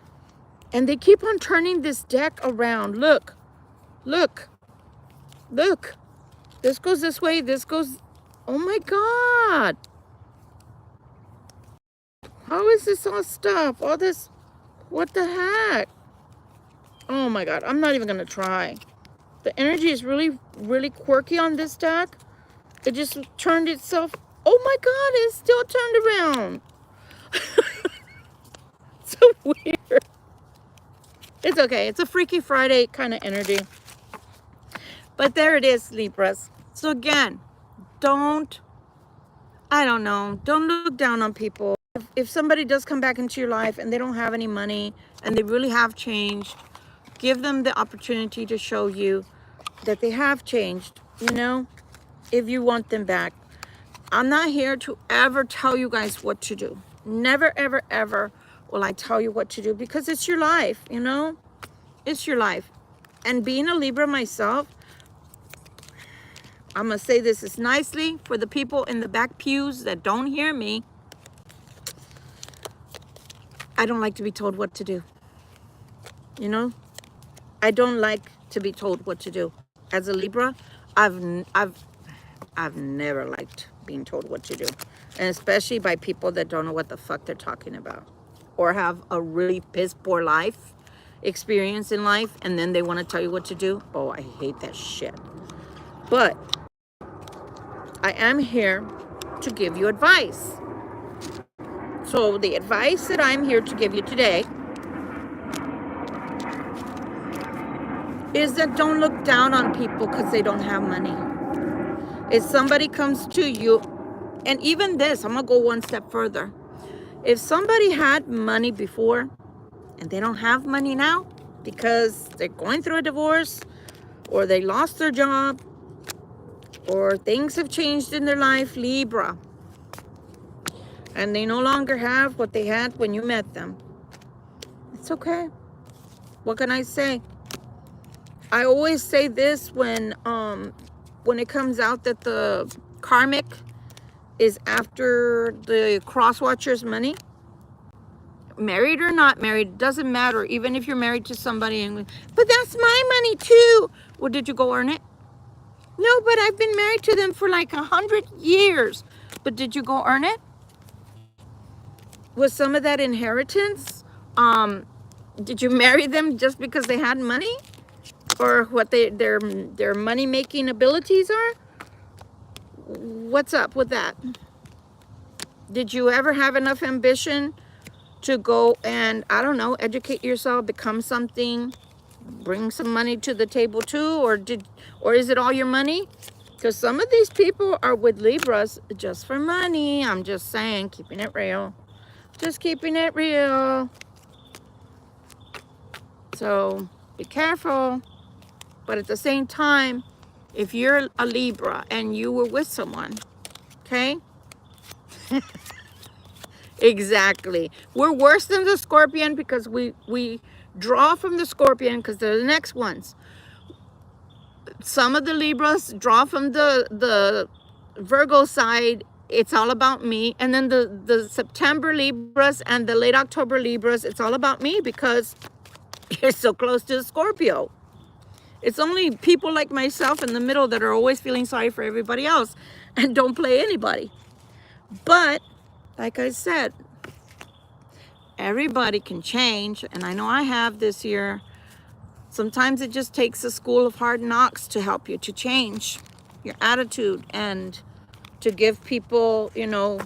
And they keep on turning this deck around. Look, look, look. This goes this way, this goes, oh my God. How is this all stuff? All this, what the heck? Oh my God, I'm not even gonna try. The energy is really, really quirky on this deck. It just turned itself, oh my God, it's still turned around. So weird. It's okay, it's a Freaky Friday kind of energy. But there it is, Libras. So again, don't look down on people. If somebody does come back into your life and they don't have any money and they really have changed, give them the opportunity to show you that they have changed, you know, if you want them back. I'm not here to ever tell you guys what to do. Never, ever, ever will I tell you what to do because it's your life, you know, it's your life. And being a Libra myself, I'm going to say this as nicely for the people in the back pews that don't hear me. I don't like to be told what to do. You know, I don't like to be told what to do. As a Libra, I've never liked being told what to do. And especially by people that don't know what the fuck they're talking about. Or have a really piss poor life experience in life. And then they want to tell you what to do. Oh, I hate that shit. But I am here to give you advice. So the advice that I'm here to give you today is that don't look down on people because they don't have money. If somebody comes to you, and even this, I'm going to go one step further. If somebody had money before and they don't have money now because they're going through a divorce or they lost their job or things have changed in their life, Libra, and they no longer have what they had when you met them, it's okay. What can I say? I always say this when it comes out that the karmic is after the cross watcher's money. Married or not married, it doesn't matter. Even if you're married to somebody, and but that's my money too. Well, did you go earn it? No, but I've been married to them for like 100 years. But did you go earn it? Was some of that inheritance? Did you marry them just because they had money? Or what their money-making abilities are? What's up with that? Did you ever have enough ambition to go and, I don't know, educate yourself, become something, bring some money to the table too? Or is it all your money? Because some of these people are with Libras just for money. I'm just saying, keeping it real. Just keeping it real. So be careful. But at the same time, if you're a Libra and you were with someone, okay? Exactly. We're worse than the Scorpion because we draw from the Scorpion because they're the next ones. Some of the Libras draw from the Virgo side. It's all about me. And then the September Libras and the late October Libras, it's all about me because you're so close to the Scorpio. It's only people like myself in the middle that are always feeling sorry for everybody else and don't play anybody. But like I said, everybody can change. And I know I have this year. Sometimes it just takes a school of hard knocks to help you to change your attitude and to give people, you know,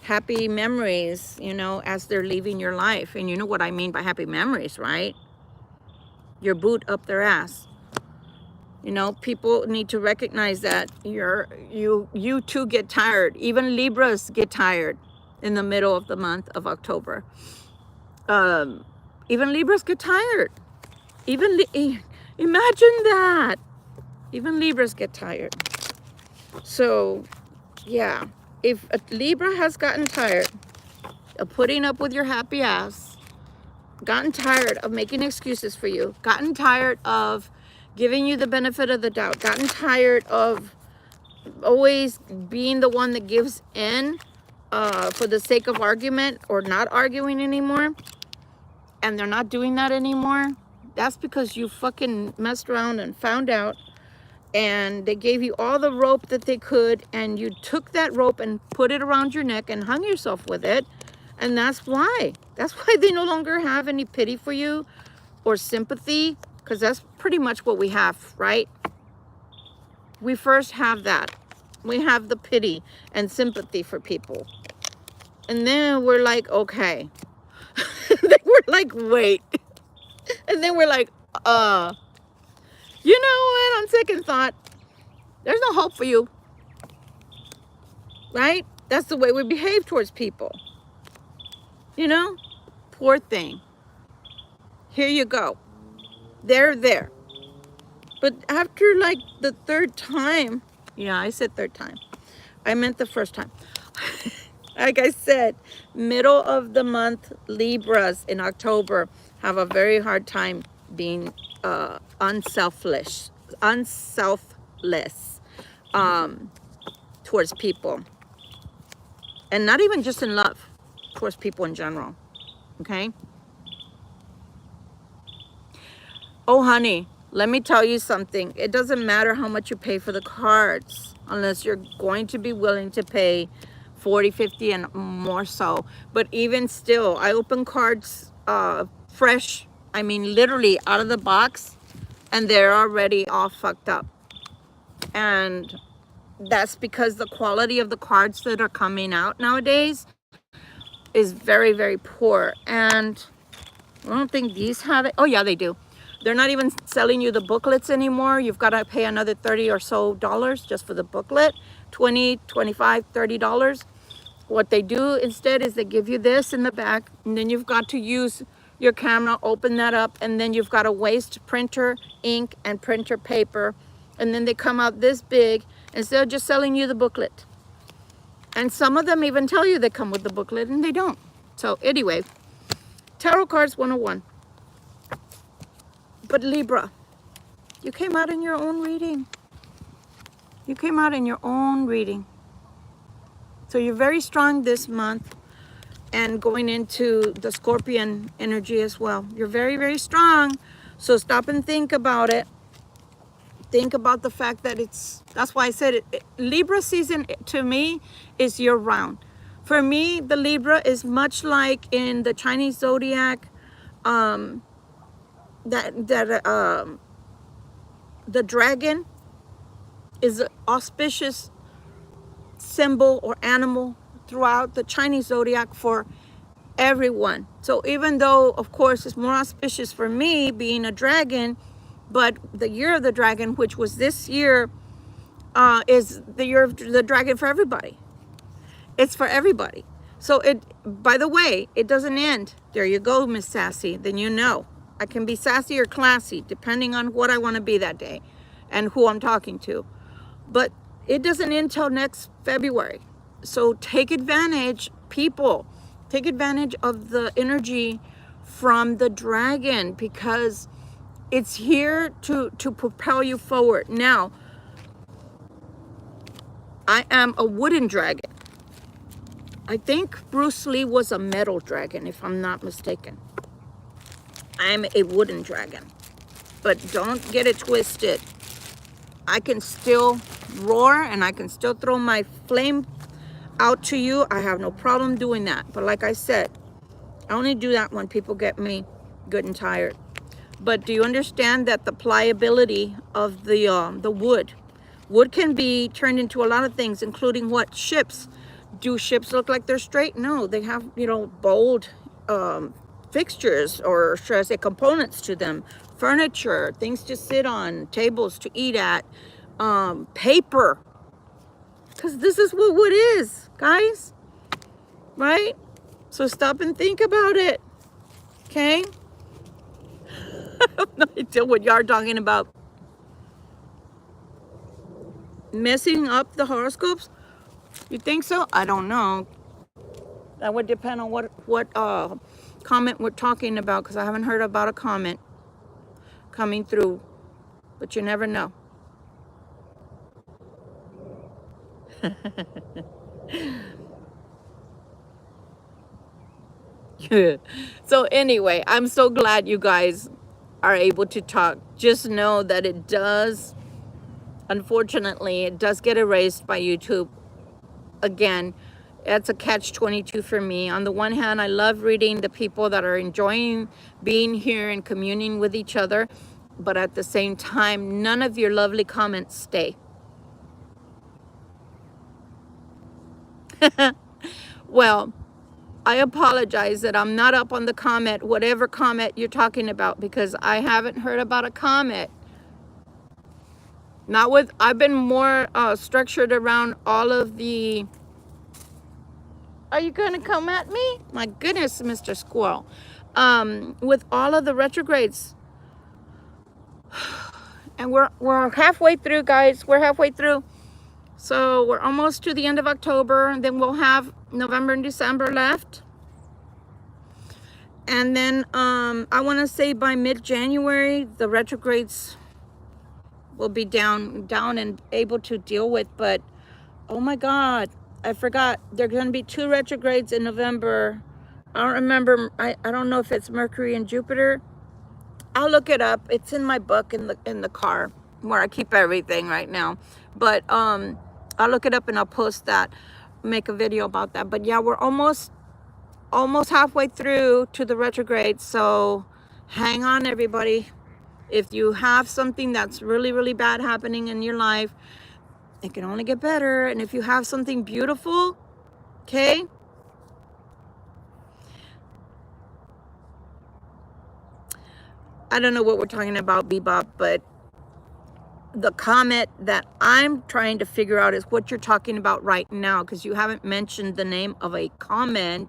happy memories, you know, as they're leaving your life. And you know what I mean by happy memories, right? Your boot up their ass. You know, people need to recognize that you too get tired. Even Libras get tired in the middle of the month of October. Even Libras get tired. Imagine that. Even Libras get tired. So, yeah, if a Libra has gotten tired of putting up with your happy ass, gotten tired of making excuses for you, gotten tired of giving you the benefit of the doubt, gotten tired of always being the one that gives in for the sake of argument or not arguing anymore, and they're not doing that anymore, that's because you fucking messed around and found out, and they gave you all the rope that they could, and you took that rope and put it around your neck and hung yourself with it. And that's why they no longer have any pity for you or sympathy, because that's pretty much what we have, right? We first have that. We have the pity and sympathy for people. And then we're like, okay. Then we're like, wait. And then we're like, you know what? On second thought, there's no hope for you. Right? That's the way we behave towards people. You know? Poor thing. Here you go. They're there. But after like the third time, yeah, I said third time. I meant the first time. Like I said, middle of the month Libras in October have a very hard time being unselfless towards people. And not even just in love, towards people in general. Okay? Oh, honey, let me tell you something. It doesn't matter how much you pay for the cards unless you're going to be willing to pay 40, 50 and more so. But even still, I open cards fresh. I mean, literally out of the box, and they're already all fucked up. And that's because the quality of the cards that are coming out nowadays is very, very poor. And I don't think these have it. Oh, yeah, they do. They're not even selling you the booklets anymore. You've got to pay another $30 or so just for the booklet. $20, $25, $30. What they do instead is they give you this in the back, and then you've got to use your camera, open that up, and then you've got to waste printer ink and printer paper, and then they come out this big instead of just selling you the booklet. And some of them even tell you they come with the booklet, and they don't. So anyway, Tarot Cards 101. But Libra, you came out in your own reading. You came out in your own reading. So you're very strong this month and going into the Scorpion energy as well. You're very, very strong. So stop and think about it. Think about the fact that that's why I said it. Libra season to me is year round. For me, the Libra is much like in the Chinese zodiac, um, the dragon is an auspicious symbol or animal throughout the Chinese zodiac for everyone. So even though, of course, it's more auspicious for me being a dragon, but the year of the dragon, which was this year, is the year of the dragon for everybody. It's for everybody. So it, by the way, it doesn't end. There you go, Miss Sassy. Then you know. I can be sassy or classy, depending on what I want to be that day and who I'm talking to. But it doesn't end till next February. So take advantage, people. Take advantage of the energy from the dragon, because it's here to propel you forward. Now, I am a wooden dragon. I think Bruce Lee was a metal dragon, if I'm not mistaken. I'm a wooden dragon. But don't get it twisted. I can still roar and I can still throw my flame out to you. I have no problem doing that. But like I said, I only do that when people get me good and tired. But do you understand that the pliability of the wood can be turned into a lot of things, including what? Ships. Do ships look like they're straight? No, they have, you know, bold fixtures, or should I say components to them. Furniture, things to sit on, tables to eat at, paper. Because this is what wood is, guys. Right? So stop and think about it. Okay? I have no idea what y'all are talking about. Messing up the horoscopes? You think so? I don't know. That would depend on what comment we're talking about, because I haven't heard about a comment coming through. But you never know. So anyway, I'm so glad you guys are able to talk. Just know that it does, unfortunately, it does get erased by YouTube. Again, that's a catch-22 for me. On the one hand, I love reading the people that are enjoying being here and communing with each other. But at the same time, none of your lovely comments stay. Well, I apologize that I'm not up on the comment, whatever comment you're talking about, because I haven't heard about a comment. Not with, I've been more structured around all of the, are you going to come at me? My goodness, Mr. Squirrel. With all of the retrogrades. And we're halfway through, guys. We're halfway through. So we're almost to the end of October, and then we'll have November and December left. And then I want to say by mid-January, the retrogrades will be down and able to deal with. But oh my God, I forgot. There are going to be 2 retrogrades in November. I don't remember. I don't know if it's Mercury and Jupiter. I'll look it up. It's in my book in the car where I keep everything right now. But I'll look it up and I'll post that, make a video about that. But yeah, we're almost halfway through to the retrograde. So hang on, everybody. If you have something that's really, really bad happening in your life, it can only get better. And if you have something beautiful, okay? I don't know what we're talking about, Bebop, but the comment that I'm trying to figure out is what you're talking about right now, because you haven't mentioned the name of a comment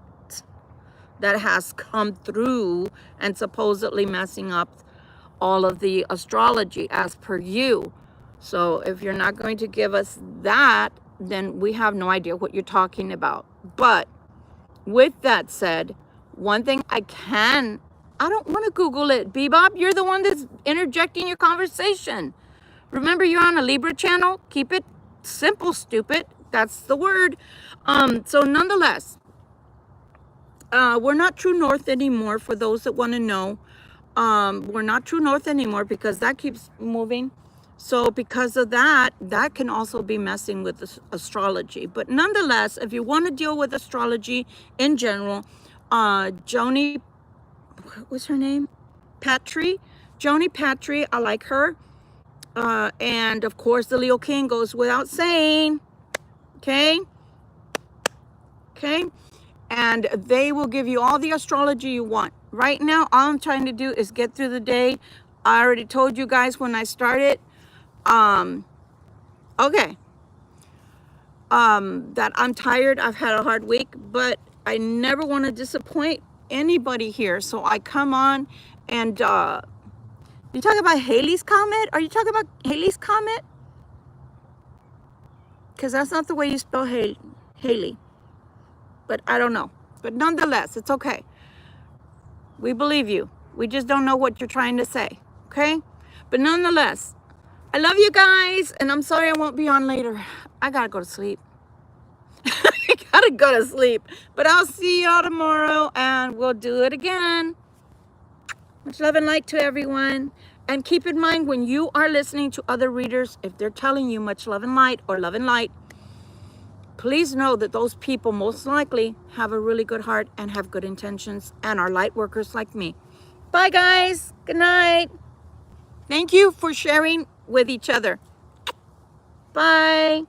that has come through and supposedly messing up all of the astrology as per you. So if you're not going to give us that, then we have no idea what you're talking about. But with that said, one thing I don't want to Google it. Bebop, you're the one that's interjecting your conversation. Remember, you're on a Libra channel. Keep it simple, stupid. That's the word. So nonetheless, we're not true north anymore, for those that want to know. We're not true north anymore because that keeps moving. So because of that, that can also be messing with this astrology. But nonetheless, if you want to deal with astrology in general, Joni, what was her name? Patry. Joni Patry, I like her. And of course, the Leo King goes without saying. Okay? Okay? And they will give you all the astrology you want. Right now, all I'm trying to do is get through the day. I already told you guys when I started. Okay. That I'm tired. I've had a hard week, but I never want to disappoint anybody here. So I come on and you talk about Haley's Comet? Are you talking about Haley's Comet? Because that's not the way you spell Haley. But I don't know. But nonetheless, it's okay. We believe you. We just don't know what you're trying to say. Okay? But nonetheless, I love you guys. And I'm sorry I won't be on later. I gotta go to sleep. I gotta go to sleep. But I'll see y'all tomorrow and we'll do it again. Much love and light to everyone. And keep in mind when you are listening to other readers, if they're telling you much love and light or love and light, please know that those people most likely have a really good heart and have good intentions and are light workers like me. Bye guys. Good night. Thank you for sharing with each other. Bye.